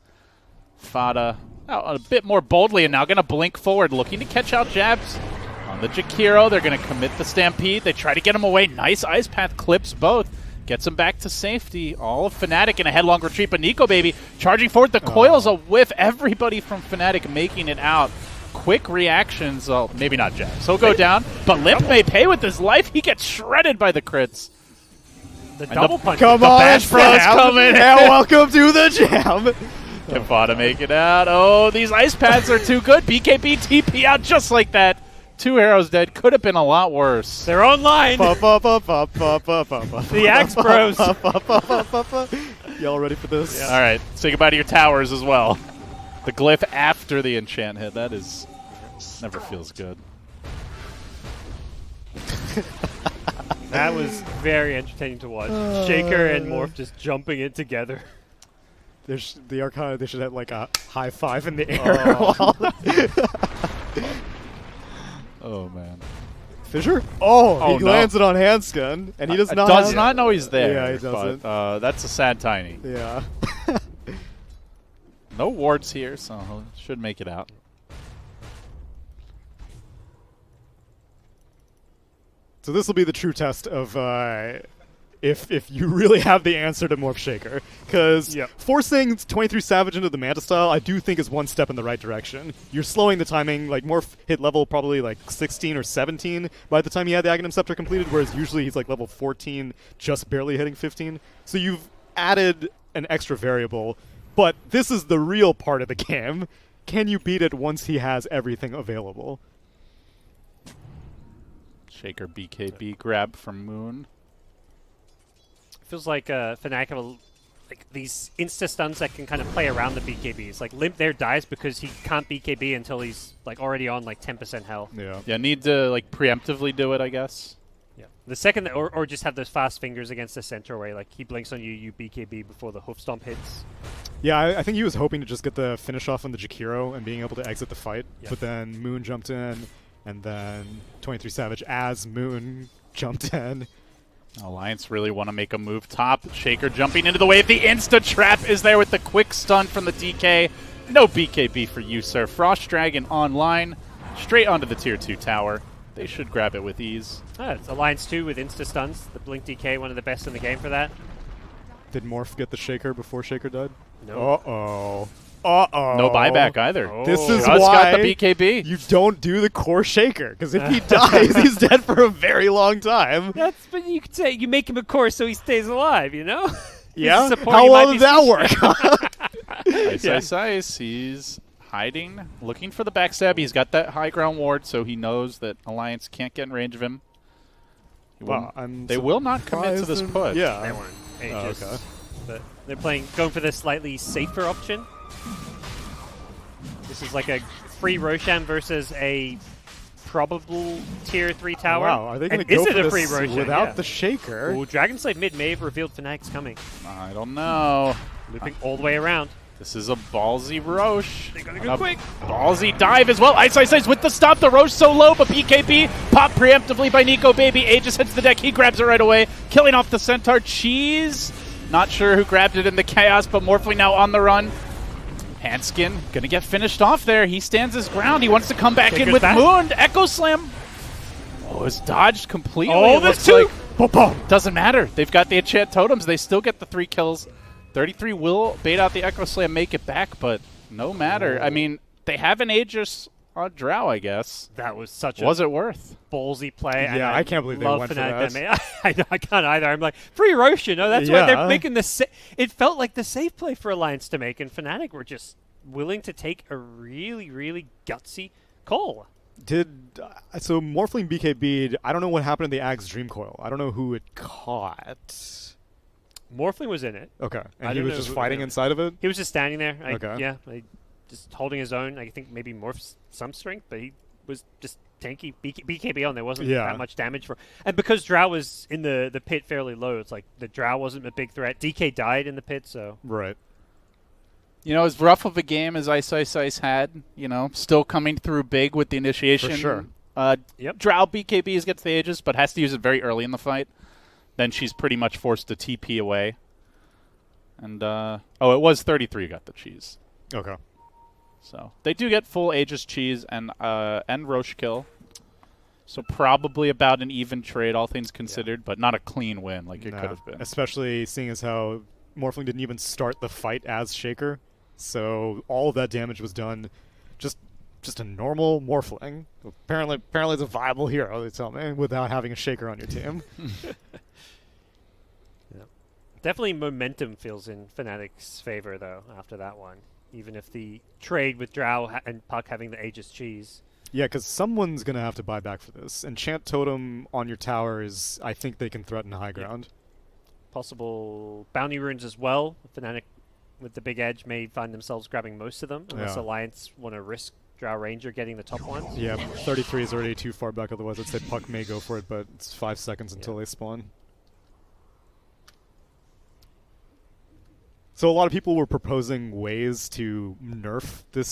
Fada out a bit more boldly and now going to blink forward, looking to catch out jabs on the Jakiro. They're going to commit the Stampede. They try to get him away. Nice Ice Path clips both. Gets him back to safety. All of FNATIC in a headlong retreat, but Nico Baby charging forward. The coil's a whiff. Everybody from FNATIC making it out. Quick reactions. Well, maybe not jabs. He'll go down, but Limp may pay with his life. He gets shredded by the crits.
The double punch.
come
The
on,
Bash Bros
Sam,
coming in.
and welcome to the jam.
Can Fada make it out? Oh, these ice pads are too good. BKB TP out just like that. 2 arrows dead. Could have been a lot worse.
They're online. The Axe Bros.
Y'all ready for this?
All right, say goodbye to your towers as well. The glyph after the enchant hit. That is never feels good.
That was very entertaining to watch. Shaker and Morph just jumping in together.
The Arcana, they should have like a high five in the air.
Oh man.
Fissure? Oh,
Oh,
he
no.
lands it on Handscan, and he does not.
Does
have-
not know he's there.
Yeah, he doesn't.
But, that's a sad tiny.
Yeah.
No wards here, so he should make it out.
So this will be the true test of if you really have the answer to Morph Shaker. Because forcing 23 Savage into the Manta style, I do think is one step in the right direction. You're slowing the timing. Like, Morph hit level probably like 16 or 17 by the time he had the Aghanim Scepter completed, whereas usually he's like level 14, just barely hitting 15. So you've added an extra variable, but this is the real part of the game. Can you beat it once he has everything available?
Shaker BKB grab from Moon.
Feels like FNATIC have like these insta stuns that can kind of play around the BKBs. Like Limp there dies because he can't BKB until he's like already on like 10% health.
Yeah, need to like preemptively do it, I guess.
Yeah. The second that, or just have those fast fingers against the center where like he blinks on you, you BKB before the hoof stomp hits.
Yeah, I think he was hoping to just get the finish off on the Jakiro and being able to exit the fight, but then Moon jumped in, and then 23 Savage as Moon jumped in.
Alliance really want to make a move top. Shaker jumping into the wave. The insta trap is there with the quick stun from the DK. No BKB for you, sir. Frost Dragon online, straight onto the tier 2 tower. They should grab it with ease.
It's Alliance 2 with insta stuns. The Blink DK, one of the best in the game for that.
Did Morph get the Shaker before Shaker died?
No.
Uh-oh. Uh-oh.
No buyback either.
Oh.
This is
Just
why
got the BKB.
you don't do the core Shaker, because if he dies, he's dead for a very long time.
But you could say you make him a core so he stays alive, you know?
Yeah?
Support
How
you might
well
be
did that work?
Ice. He's hiding, looking for the backstab. He's got that high ground ward, so he knows that Alliance can't get in range of him.
Wow,
They will not commit to this push.
Yeah.
They weren't. Ages.
Okay.
But they're going for the slightly safer option. This is like a free Roshan versus a probable tier 3 tower.
Wow, are they going to
And
go
is
for
it a
this
free Roshan?
without
Yeah.
the Shaker?
Ooh, Dragonslave mid may have revealed FNATIC's coming.
I don't know.
Looping all the way around.
This is a ballsy Roche.
They're gonna go quick.
Ballsy dive as well. Ice with the stop. The Roche so low, but BKB popped preemptively by Nico Baby. Aegis hits the deck. He grabs it right away, killing off the Centaur. Cheese. Not sure who grabbed it in the chaos, but Morphling now on the run. Hanskin gonna get finished off there. He stands his ground. He wants to come back in with Moon. Echo Slam. Oh, it's dodged completely.
Oh,
It
there's
looks
two.
like doesn't matter. They've got the enchant totems. They still get the 3 kills. 33 will bait out the Echo Slam, make it back, but no matter. I mean, they have an Aegis on Drow, I guess.
That was such
Was
a
it worth?
ballsy play.
Yeah,
and
I can't believe they
love
went for
FNATIC
that.
I can't either. I'm like, free Roshan. No, that's why they're
Yeah.
making the it felt like the safe play for Alliance to make, and FNATIC were just willing to take a really, really gutsy call.
So Morphling BKB'd, I don't know what happened to the Ag's Dream Coil. I don't know who it caught.
Morphling was in it.
Okay.
I
And he
don't
was
know
just
who-
fighting
yeah.
inside of it?
He was just standing there.
Okay.
Yeah. just holding his own. I think maybe morphs some strength, but he was just tanky. BKB on there wasn't that much damage for. And because Drow was in the pit fairly low, it's like the Drow wasn't a big threat. DK died in the pit, so.
Right.
You know, as rough of a game as Ice had, you know, still coming through big with the initiation.
For sure.
Drow BKBs gets the Aegis, but has to use it very early in the fight. Then she's pretty much forced to TP away. And, it was 33 got the cheese.
Okay.
So they do get full Aegis cheese and Roche kill. So probably about an even trade, all things considered, but not a clean win like it could have been.
Especially seeing as how Morphling didn't even start the fight as Shaker. So all of that damage was done just a normal Morphling. Apparently it's a viable hero, they tell me, without having a Shaker on your team.
Definitely momentum feels in Fnatic's favor, though, after that one. Even if the trade with Drow and Puck having the Aegis cheese.
Yeah, because someone's going to have to buy back for this. Enchant Totem on your tower is, I think they can threaten high ground.
Possible bounty runes as well. Fnatic with the big edge may find themselves grabbing most of them, unless Alliance want to risk Drow Ranger getting the top ones.
Yeah, 33 is already too far back, otherwise I'd say Puck may go for it, but it's 5 seconds until they spawn. So a lot of people were proposing ways to nerf this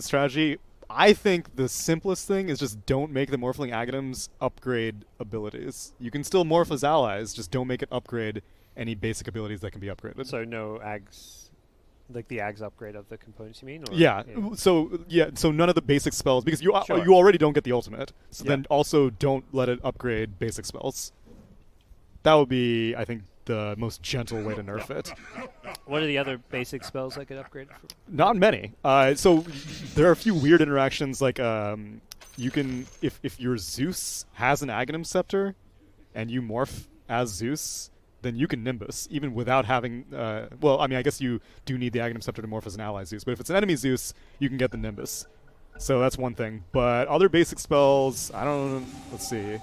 strategy. I think the simplest thing is just don't make the Morphling Aghanims upgrade abilities. You can still morph as allies, just don't make it upgrade any basic abilities that can be upgraded.
So no Ags, like the Ags upgrade of the components, you mean? Or
yeah. So none of the basic spells, because you already don't get the ultimate. So then also don't let it upgrade basic spells. That would be, I think, the most gentle way to nerf it.
What are the other basic spells that get upgraded?
Not many. So there are a few weird interactions, like you can, if your Zeus has an Aghanim Scepter and you morph as Zeus, then you can Nimbus, even without having, well, I mean, I guess you do need the Aghanim Scepter to morph as an ally Zeus, but if it's an enemy Zeus, you can get the Nimbus. So that's one thing. But other basic spells, I don't know, let's see.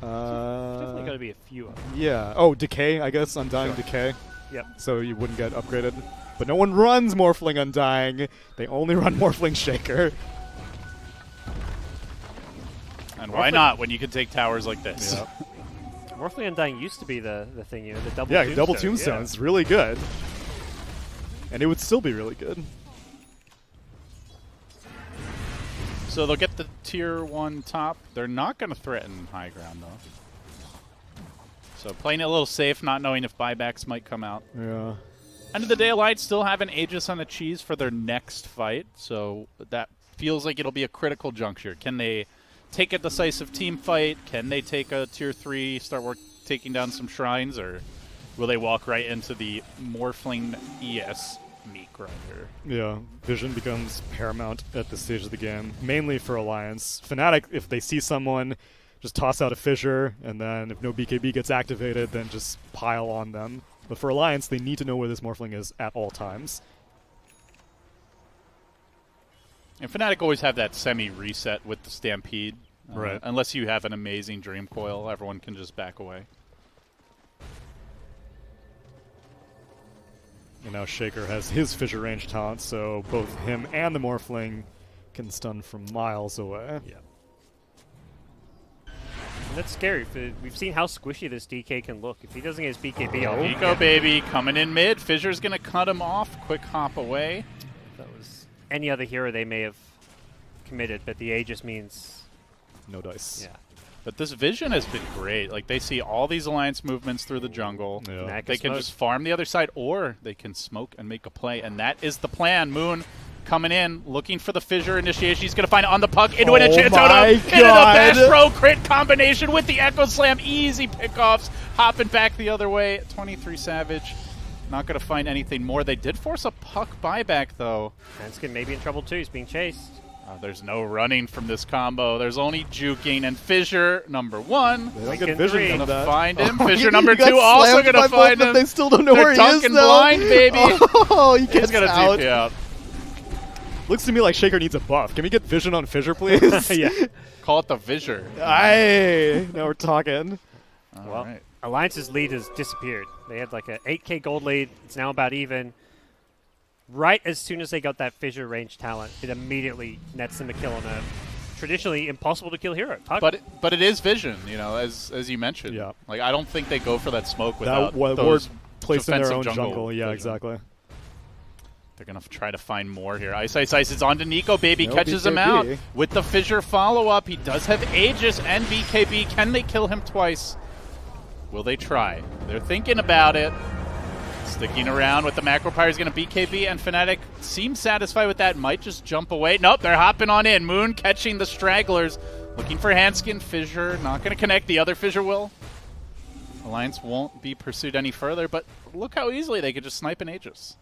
Definitely got to be a few of them.
Yeah. Oh, Decay, I guess. Undying Decay.
Yep.
So you wouldn't get upgraded. But no one runs Morphling Undying. They only run Morphling Shaker.
And why not when you can take towers like this?
Yeah.
Morphling Undying used to be the thing, you know, the double
Yeah,
tombstone.
double tombstone. It's really good. And it would still be really good.
So they'll get the tier 1 top. They're not going to threaten high ground, though. So playing it a little safe, not knowing if buybacks might come out.
Yeah.
End of the day, Alliance still have an Aegis on the cheese for their next fight, so that feels like it'll be a critical juncture. Can they take a decisive team fight? Can they take a tier 3, start taking down some shrines, or will they walk right into the Morphling ES meat grinder?
Yeah, vision becomes paramount at this stage of the game, mainly for Alliance. Fnatic, if they see someone, just toss out a fissure, and then if no BKB gets activated, then just pile on them. But for Alliance, they need to know where this Morphling is at all times.
And Fnatic always have that semi-reset with the Stampede.
Right.
Unless you have an amazing Dream Coil, everyone can just back away.
And now Shaker has his fissure range taunt, so both him and the Morphling can stun from miles away.
Yeah. And that's scary. We've seen how squishy this DK can look. If he doesn't get his BKB off,
Eco baby coming in mid. Fissure's going to cut him off. Quick hop away.
If that was any other hero they may have committed, but the Aegis means
No dice.
yeah.
But this vision has been great. Like, they see all these Alliance movements through the jungle.
Yeah.
They can just farm the other side, or they can smoke and make a play, and that is the plan. Moon coming in, looking for the fissure initiation. He's going to find it on the puck, into an Enchant Totem, into the Bash Pro crit combination with the Echo Slam. Easy pickoffs, hopping back the other way. 23 Savage, not going to find anything more. They did force a puck buyback, though.
Hanskin may be in trouble, too. He's being chased.
There's no running from this combo. There's only juking, and Fissure number 1.
They don't get vision
Gonna
from that.
find him.
Oh,
Fissure
you
number
got
2 also
slammed
gonna
by
find
both,
him.
but they still don't know
They're
where he is,
dunking
though.
blind, baby.
Oh, he
He's
gets
gonna
out.
TP out.
Looks to me like Shaker needs a buff. Can we get vision on Fissure, please?
Yeah.
Call it the Fissure.
Aye. Now we're talking.
Well,
All
Alliance's lead has disappeared. They had like a 8K gold lead. It's now about even. right as soon as they got that fissure range talent, it immediately nets them a kill on a traditionally impossible to kill hero.
But it is vision, you know, as you mentioned.
Yeah.
Like I don't think they go for that smoke without
That ward
those
placed in their
defensive
own jungle. Yeah,
vision.
exactly.
They're going to try to find more here. Ice. It's on to Nico, baby.
No
Catches him
BKB.
out with the fissure follow-up. He does have Aegis and BKB. Can they kill him twice? Will they try? They're thinking about it. Sticking around with the macro pyre is going to BKB, and FNATIC seems satisfied with that. Might just jump away. Nope, they're hopping on in. Moon catching the stragglers. Looking for Hanskin. Fissure not going to connect. The other Fissure will. Alliance won't be pursued any further, but look how easily they could just snipe an Aegis.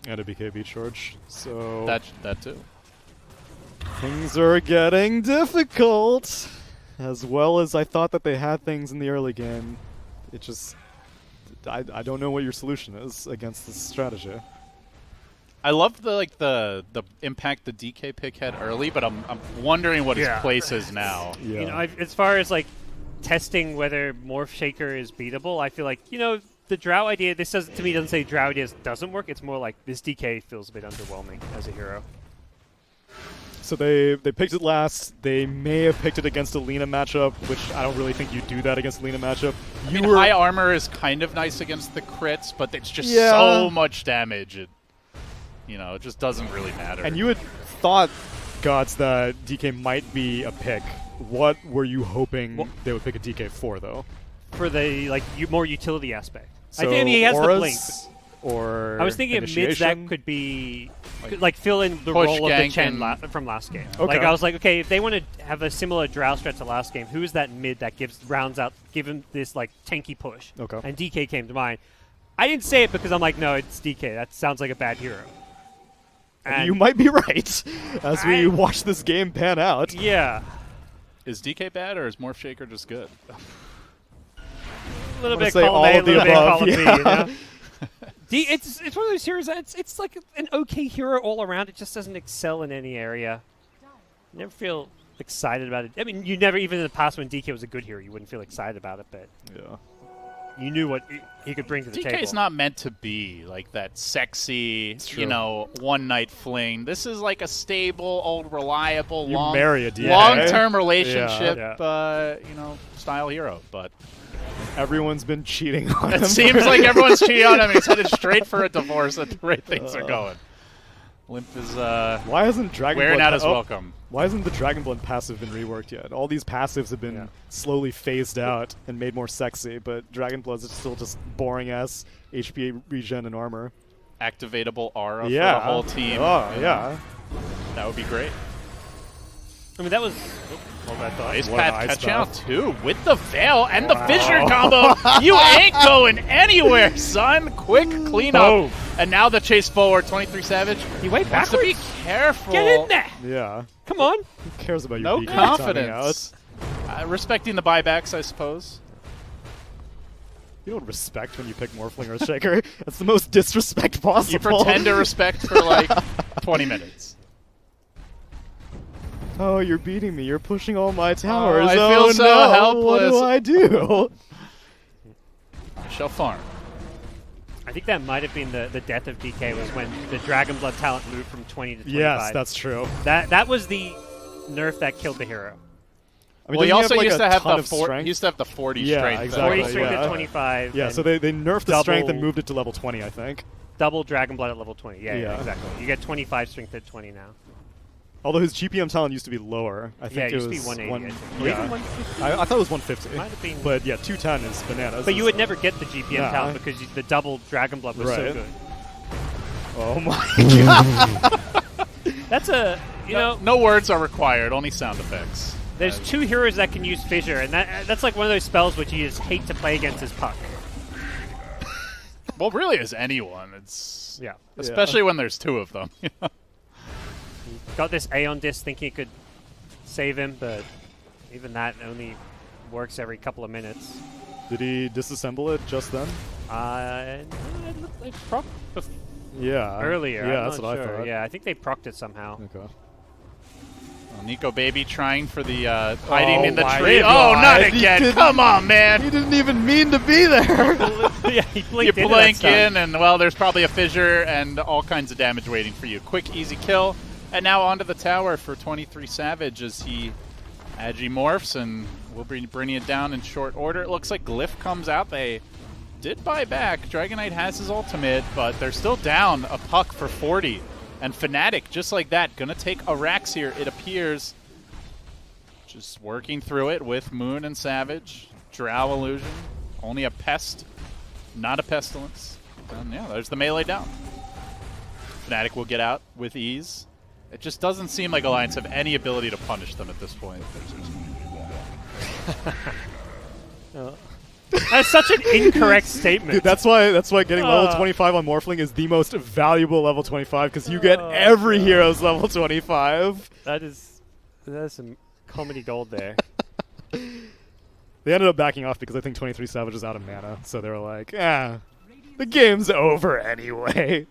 And a BKB charge. So
That too.
things are getting difficult. As well as I thought that they had things in the early game, it just I don't know what your solution is against this strategy.
I love the impact the DK pick had early, but I'm wondering what his place is now.
Yeah.
You know, as far as like testing whether Morph Shaker is beatable, I feel like, you know, the Drow idea, this doesn't, to me, doesn't say Drow idea doesn't work. It's more like this DK feels a bit underwhelming as a hero.
So they picked it last. They may have picked it against a Lina matchup, which I don't really think you do that against a Lina matchup.
I mean, high armor is kind of nice against the crits, but it's just so much damage. It just doesn't really matter.
And you had thought, Gods, that DK might be a pick. What were you hoping they would pick a DK for, though?
For the more utility aspect.
So
I think he has
auras,
the blink.
Or
I was thinking mids that could be like fill in the
push,
role of the
gank,
Chen from last game.
Okay.
Like I was like, okay, if they want to have a similar Drow strat to last game, who is that mid that rounds out, give him this like tanky push?
Okay.
And DK came to mind. I didn't say it because I'm like, no, it's DK. That sounds like a bad hero. And
you might be right as we watch this game pan out.
Yeah.
Is DK bad or is Morph Shaker just good?
A little bit
say
column
all
A, a
of the
little bit
above,
column B.
yeah.
You know? It's one of those heroes that it's like an okay hero all around. It just doesn't excel in any area. Never feel excited about it. I mean, you never, even in the past when DK was a good hero, you wouldn't feel excited about it, but
Yeah.
you knew what he could bring to the table.
DK's not meant to be like that sexy,
true.
one-night fling. This is like a stable, old, reliable,
marry a DK.
long-term relationship,
Yeah.
style hero. But
Everyone's been cheating on him.
it seems like everyone's cheating on him. He's headed straight for a divorce at the rate things are going. Limp is
Why hasn't Dragon
wearing
Blood
out his welcome.
Why hasn't the Dragon Blood passive been reworked yet? All these passives have been slowly phased out and made more sexy, but Dragon Blood's is still just boring-ass HP regen and armor.
Activatable aura for the whole team.
Oh, yeah.
That would be great.
I mean, that was...
Ice
What an
Path
ice
catching out
path.
too with the Veil and the Fissure combo. You ain't going anywhere, son. Quick cleanup.
Boom.
And now the chase forward. 23 Savage.
You wait
Wants to be
backwards?
careful.
Get in there!
Yeah.
Come on!
Who cares about your
No
BK timing
confidence.
out?
Respecting the buybacks, I suppose.
You don't respect when you pick Morphling or Shaker. That's the most disrespect possible.
You pretend to respect for like 20 minutes.
Oh, you're beating me. You're pushing all my towers.
I feel so
no.
helpless.
What do I do?
Shall farm.
I think that might have been the death of DK was when the Dragon Blood talent moved from 20 to 25.
Yes, that's true.
That was the nerf that killed the hero.
I mean,
Well, he
doesn't
also
have, like,
used
a
to have
ton
the
of
40.
strength?
He used to have the 40
Yeah,
strength.
exactly.
40 strength
yeah.
at 25.
Yeah,
and
so they nerfed the strength and
double-
moved it to level 20, I think.
double Dragon Blood at level 20. Yeah,
Yeah.
exactly. You get 25 strength at 20 now.
Although his GPM talent used to be lower. I think
Yeah,
it
used to
was
be 180. I think. Or
yeah.
even 150.
I thought it was 150.
Might have been.
But yeah, 210 is bananas.
But you would never get the GPM
Nah.
talent because the double Dragon Blood was so
Right.
good.
Oh my god.
That's a, you know,
No words are required, only sound effects.
there's two heroes that can use Fissure, and that's like one of those spells which you just hate to play against his puck.
Well, really, as anyone. It's
Yeah.
especially when there's two of them.
Got this Aeon disc thinking it could save him, but even that only works every couple of minutes.
Did he disassemble it just then?
It looked like proc
Yeah.
earlier.
Yeah,
I'm
that's
not
what
sure.
I thought.
Yeah, I think they procced it somehow.
Okay.
Well, Nico Baby trying for the hiding
Oh
in the
my
tree.
God.
Oh, not
He
again!
didn't-
Come on,
He
man!
didn't even mean to be there.
Yeah, he
You
blinked into
blink
that stun.
in, and well, there's probably a fissure and all kinds of damage waiting for you. Quick, easy kill, and now onto the tower for 23 Savage as he Agimorphs, and we'll be bringing it down in short order. It looks like Glyph comes out. They did buy back. Dragon Knight has his ultimate, but they're still down a puck for 40. And FNATIC, just like that, gonna take a Rax here, it appears. Just working through it with Moon and Savage. Drow Illusion, only a Pest, not a Pestilence. And yeah, there's the melee down. FNATIC will get out with ease. It just doesn't seem like Alliance have any ability to punish them at this point.
That's such an incorrect statement.
Dude, that's why getting level 25 on Morphling is the most valuable level 25 because you get every hero's level 25.
That is some comedy gold there.
They ended up backing off because I think 23 Savage is out of mana, so they were like, the game's over anyway.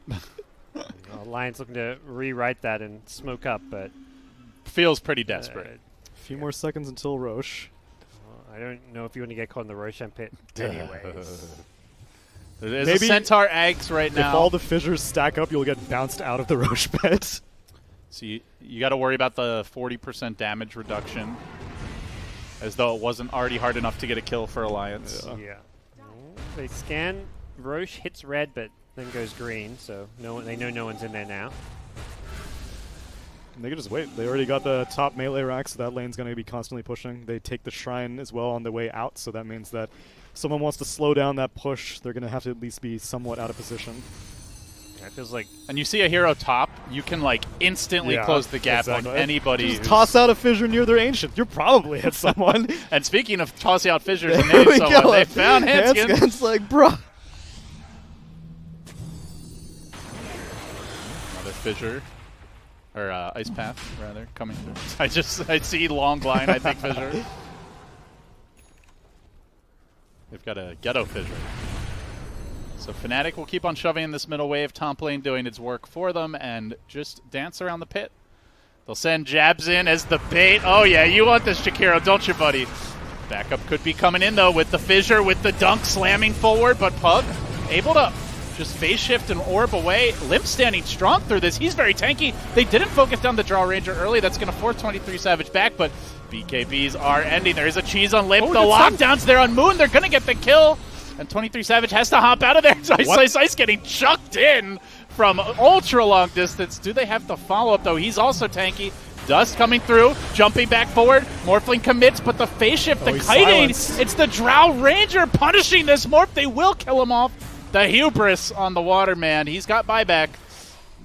Alliance looking to rewrite that and smoke up, but
Feels pretty desperate.
A few more seconds until Roche.
I don't know if you want to get caught in the Roshan pit anyways.
There's
Maybe
a Centaur eggs right now.
If all the fissures stack up, you'll get bounced out of the Roche pit.
So you got to worry about the 40% damage reduction, as though it wasn't already hard enough to get a kill for Alliance.
Yeah. They scan. Roche hits red, but then goes green, so they know no one's in there now.
And they can just wait. They already got the top melee rack, so that lane's going to be constantly pushing. They take the shrine as well on the way out, so that means that if someone wants to slow down that push, they're going to have to at least be somewhat out of position.
Yeah, it feels like...
And you see a hero top, you can like instantly close the gap on anybody.
Just toss out a fissure near their ancient. You're probably hit someone.
And speaking of tossing out fissures and
There
hitting
we
someone,
go.
they found Hanskin.
Hanskin's like, bruh.
Another fissure. Or ice path, rather, coming through. I see long line, I think fissure. They've got a ghetto fissure. So FNATIC will keep on shoving in this middle wave, top lane doing its work for them, and just dance around the pit. They'll send jabs in as the bait. Oh yeah, you want this, Shakiro, don't you, buddy? Backup could be coming in, though, with the fissure, with the dunk slamming forward, but Pug able to just phase shift and orb away. Limp standing strong through this. He's very tanky. They didn't focus down the Draw Ranger early. That's going to force 23 Savage back, but BKBs are ending. There is a cheese on Limp. The lockdown's there on Moon. They're going to get the kill. And 23 Savage has to hop out of there. Ice getting chucked in from ultra long distance. Do they have to follow up, though? He's also tanky. Dust coming through, jumping back forward. Morphling commits, but the phase shift, the kiting.
Silenced.
It's the Drow Ranger punishing this Morph. They will kill him off. The hubris on the Waterman. He's got buyback.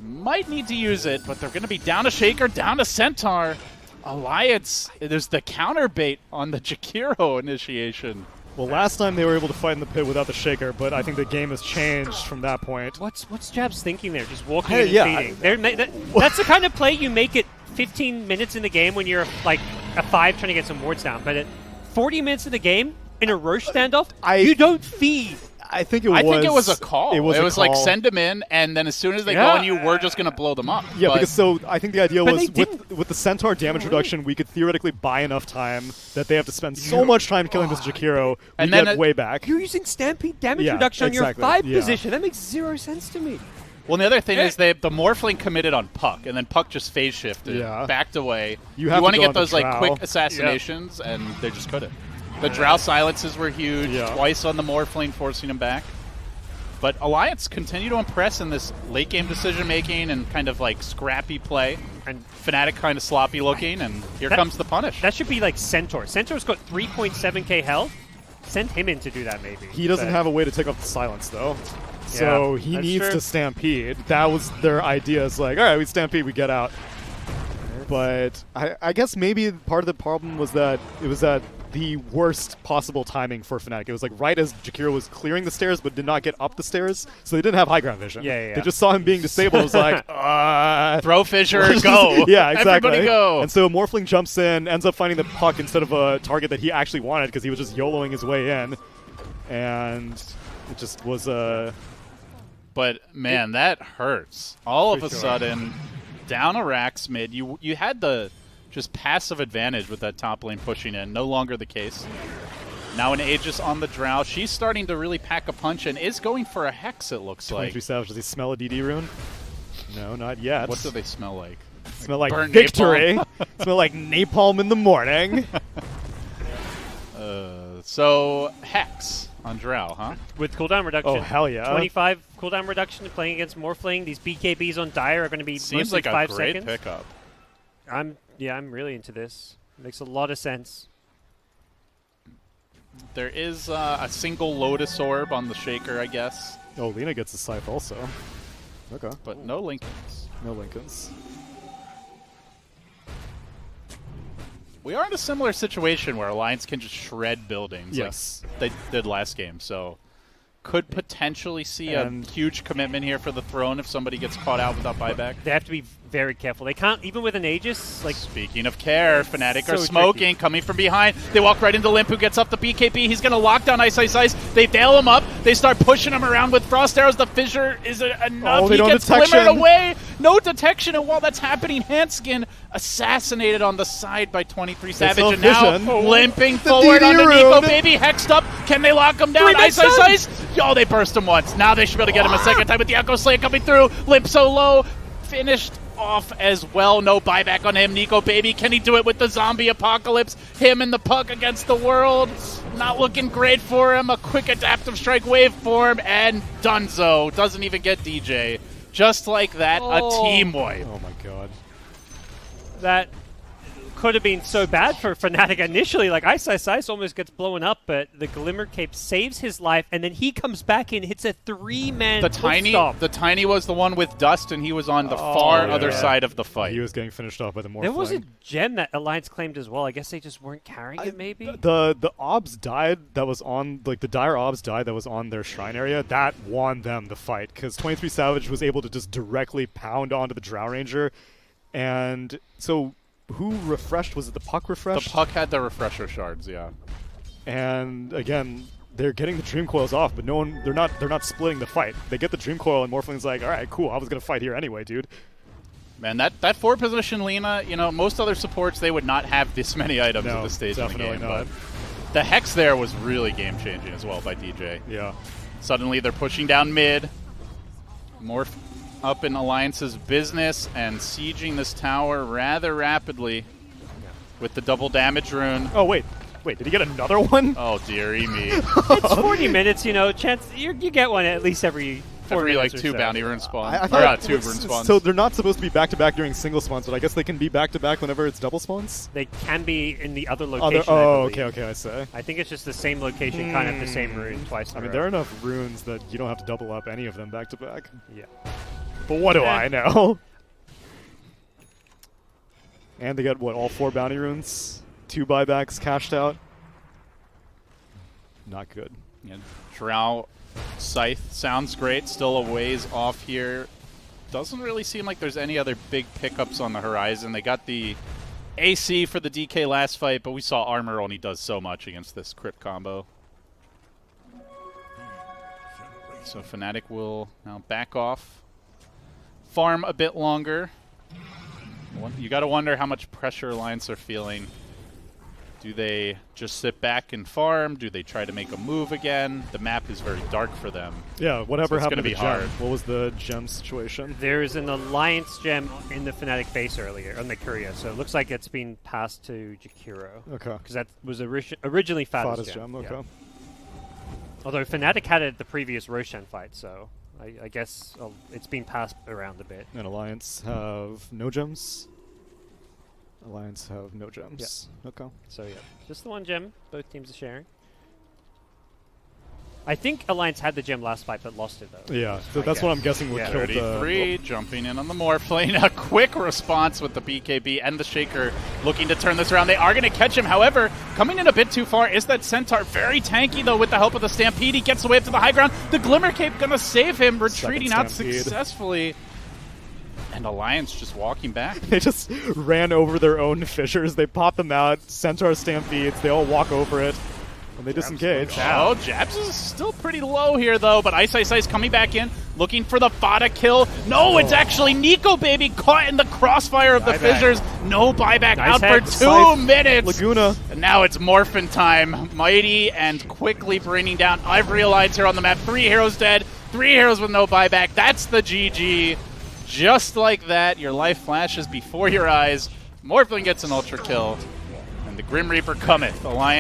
Might need to use it, but they're going to be down to Shaker, down to Centaur. Alliance, there's the counter bait on the Jakiro initiation.
Well, last time they were able to fight in the pit without the Shaker, but I think the game has changed from that point.
What's Jabs thinking there? Just walking in and
yeah,
feeding. That's the kind of play you make it 15 minutes in the game when you're like a 5 trying to get some wards down. But at 40 minutes of the game, in a Roche standoff, you don't feed.
I think it
was a call.
It was
like send them in, and then as soon as they go on you, we're just going to blow them up.
Yeah, because so I think the idea was
with
the Centaur damage reduction, we could theoretically buy enough time that they have to spend so much time killing this Jakiro, we get way back.
You're using Stampede damage reduction on your 5 position. That makes 0 sense to me.
Well, the other thing is the Morphling committed on Puck, and then Puck just phase shifted, backed away. You want to get those like quick assassinations, and they just couldn't. The Drow silences were huge, twice on the Morphling, forcing him back. But Alliance continue to impress in this late-game decision-making and kind of like scrappy play. And FNATIC kind of sloppy looking, and here comes the punish.
That should be like Centaur. Centaur's got 3.7k health. Send him in to do that, maybe.
He doesn't have a way to take off the silence, though. So he needs to Stampede. That was their idea. It's like, all right, we Stampede, we get out. But I guess maybe part of the problem was that it was the worst possible timing for FNATIC. It was like right as Jakiro was clearing the stairs but did not get up the stairs, so they didn't have high ground vision. They just saw him being disabled. It was like,
throw fissure, go.
Yeah, exactly.
Everybody go.
And so Morphling jumps in, ends up finding the Puck instead of a target that he actually wanted because he was just YOLOing his way in. And it just was a...
But, man, that hurts. All of a sudden, down a Rax mid, you had the... just passive advantage with that top lane pushing in. No longer the case. Now an Aegis on the Drow. She's starting to really pack a punch and is going for a Hex, it looks
23
like.
Savage, does he smell a DD rune? No, not yet.
What do they smell like?
Smell like
burnt
victory. Smell like napalm in the morning.
So Hex on Drow, huh?
With cooldown reduction.
Oh, hell yeah.
25 cooldown reduction playing against Morphling. These BKBs on Dire are going to be
Seems
mostly
like a
5
great
seconds.
pickup.
I'm really into this. Makes a lot of sense.
There is a single Lotus Orb on the Shaker, I guess,
Oh, Lina gets a scythe also. Okay.
but no Lincolns.
No Lincolns.
We are in a similar situation where Alliance can just shred buildings
Yes.
like they did last game, so could potentially see
And-
a huge commitment here for the throne if somebody gets caught out without buyback.
They have to be very careful. They can't, even with an Aegis, like,
Speaking of care, Fnatic
So
are smoking,
tricky.
coming from behind. They walk right into Limp, who gets up the BKB. He's going to lock down Ice Ice Ice. They bail him up. They start pushing him around with Frost Arrows. The fissure is enough.
Oh, they
He
don't
gets
detection.
glimmered away. No detection. And while that's happening, Hanskin assassinated on the side by 23 Savage.
still
And now
vision.
limping
The
forward
DD
onto
rune.
Nico Baby. Hexed up. Can they lock him down?
Wait,
Ice
that's
Ice Ice. Oh, they burst him once. Now they should be able to get him a second time with the Echo Slayer coming through. Limp so low. Finished off as well. No buyback on him. Nico Baby, can he do it with the zombie apocalypse? Him and the puck against the world. Not looking great for him. A quick adaptive strike waveform, and Dunzo doesn't even get DJ. Just like that, a team wipe.
Oh my god.
that could have been so bad for Fnatic initially. Like, Ice Ice Ice almost gets blown up, but the Glimmer Cape saves his life, and then he comes back and hits a 3-man
The tiny was the one with Dust, and he was on the far
yeah.
other side of the fight.
He was getting finished off by the Morphling.
There was a gem that Alliance claimed as well. I guess they just weren't carrying it, maybe?
The obs died that was on, like, the dire obs died that was on their shrine area. That won them the fight, because 23 Savage was able to just directly pound onto the Drow Ranger. And so who refreshed? Was it the puck refreshed?
The puck had the refresher shards, yeah.
And again, they're getting the dream coils off, but they're not splitting the fight. They get the dream coil, and Morphling's like, all right, cool, I was gonna fight here anyway, dude.
Man, that 4-position Lina, you know, most other supports, they would not have this many items
No,
at this stage of the
definitely
game.
not.
But the Hex there was really game-changing as well by DJ.
Yeah.
Suddenly they're pushing down mid. Morph up in Alliance's business and sieging this tower rather rapidly with the double damage rune.
Oh wait, did he get another one?
Oh, dearie me.
It's 40 minutes, you know. Chance you get one at least every 4
Every,
minutes
like,
or
2
so.
bounty rune spawn.
I
Or,
thought
2 rune spawns.
So they're not supposed to be back-to-back during single spawns, but I guess they can be back-to-back whenever it's double spawns?
They can be in the other
Other,
location. I
oh,
believe.
okay, I see.
I think it's just the same location, kind of the same rune twice. In
I
a
mean,
row.
there are enough runes that you don't have to double up any of them back-to-back.
Yeah.
But what do
Eh.
I know? And they got, what, all 4 bounty runes? 2 buybacks cashed out? Not good.
Yeah, Drow Scythe sounds great. Still a ways off here. Doesn't really seem like there's any other big pickups on the horizon. They got the AC for the DK last fight, but we saw armor only does so much against this crit combo. So Fnatic will now back off. Farm a bit longer. You got to wonder how much pressure Alliance are feeling. Do they just sit back and farm? Do they try to make a move again? The map is very dark for them.
Yeah, whatever
it's
happened
gonna
to
be
gem?
hard.
What was the gem situation?
There's an Alliance gem in the Fnatic base earlier, on the Courier, so it looks like it's been passed to Jakiro.
Okay.
Because that was originally Fada's
Fada's gem, okay.
Yeah. Although Fnatic had it at the previous Roshan fight, so I guess it's been passed around a bit.
And Alliance have no gems? Alliance have no gems. Okay.
So yeah, just the one gem both teams are sharing. I think Alliance had the gem last fight, but lost it though.
Yeah, so that's what I'm guessing would
Yeah.
kill the...
33, jumping in on the Morphling. A quick response with the BKB and the Shaker looking to turn this around. They are going to catch him. However, coming in a bit too far is that Centaur. Very tanky, though, with the help of the Stampede. He gets away up to the high ground. The Glimmer Cape going to save him, retreating out
Stampede.
successfully. And Alliance just walking back.
They just ran over their own fissures. They pop them out. Centaur stampedes. They all walk over it. And they disengage.
Oh, Jabs is still pretty low here, though, but Ice Ice Ice coming back in. looking for the Fada kill. No, it's actually Nico, baby, caught in the crossfire of the Fissures. No buyback out for 2 minutes.
Laguna.
And now it's Morphin time. Mighty and quickly bringing down Ivory Alliance here on the map. 3 heroes dead, 3 heroes with no buyback. That's the GG. Just like that, your life flashes before your eyes. Morphin gets an ultra kill. And the Grim Reaper cometh. Alliance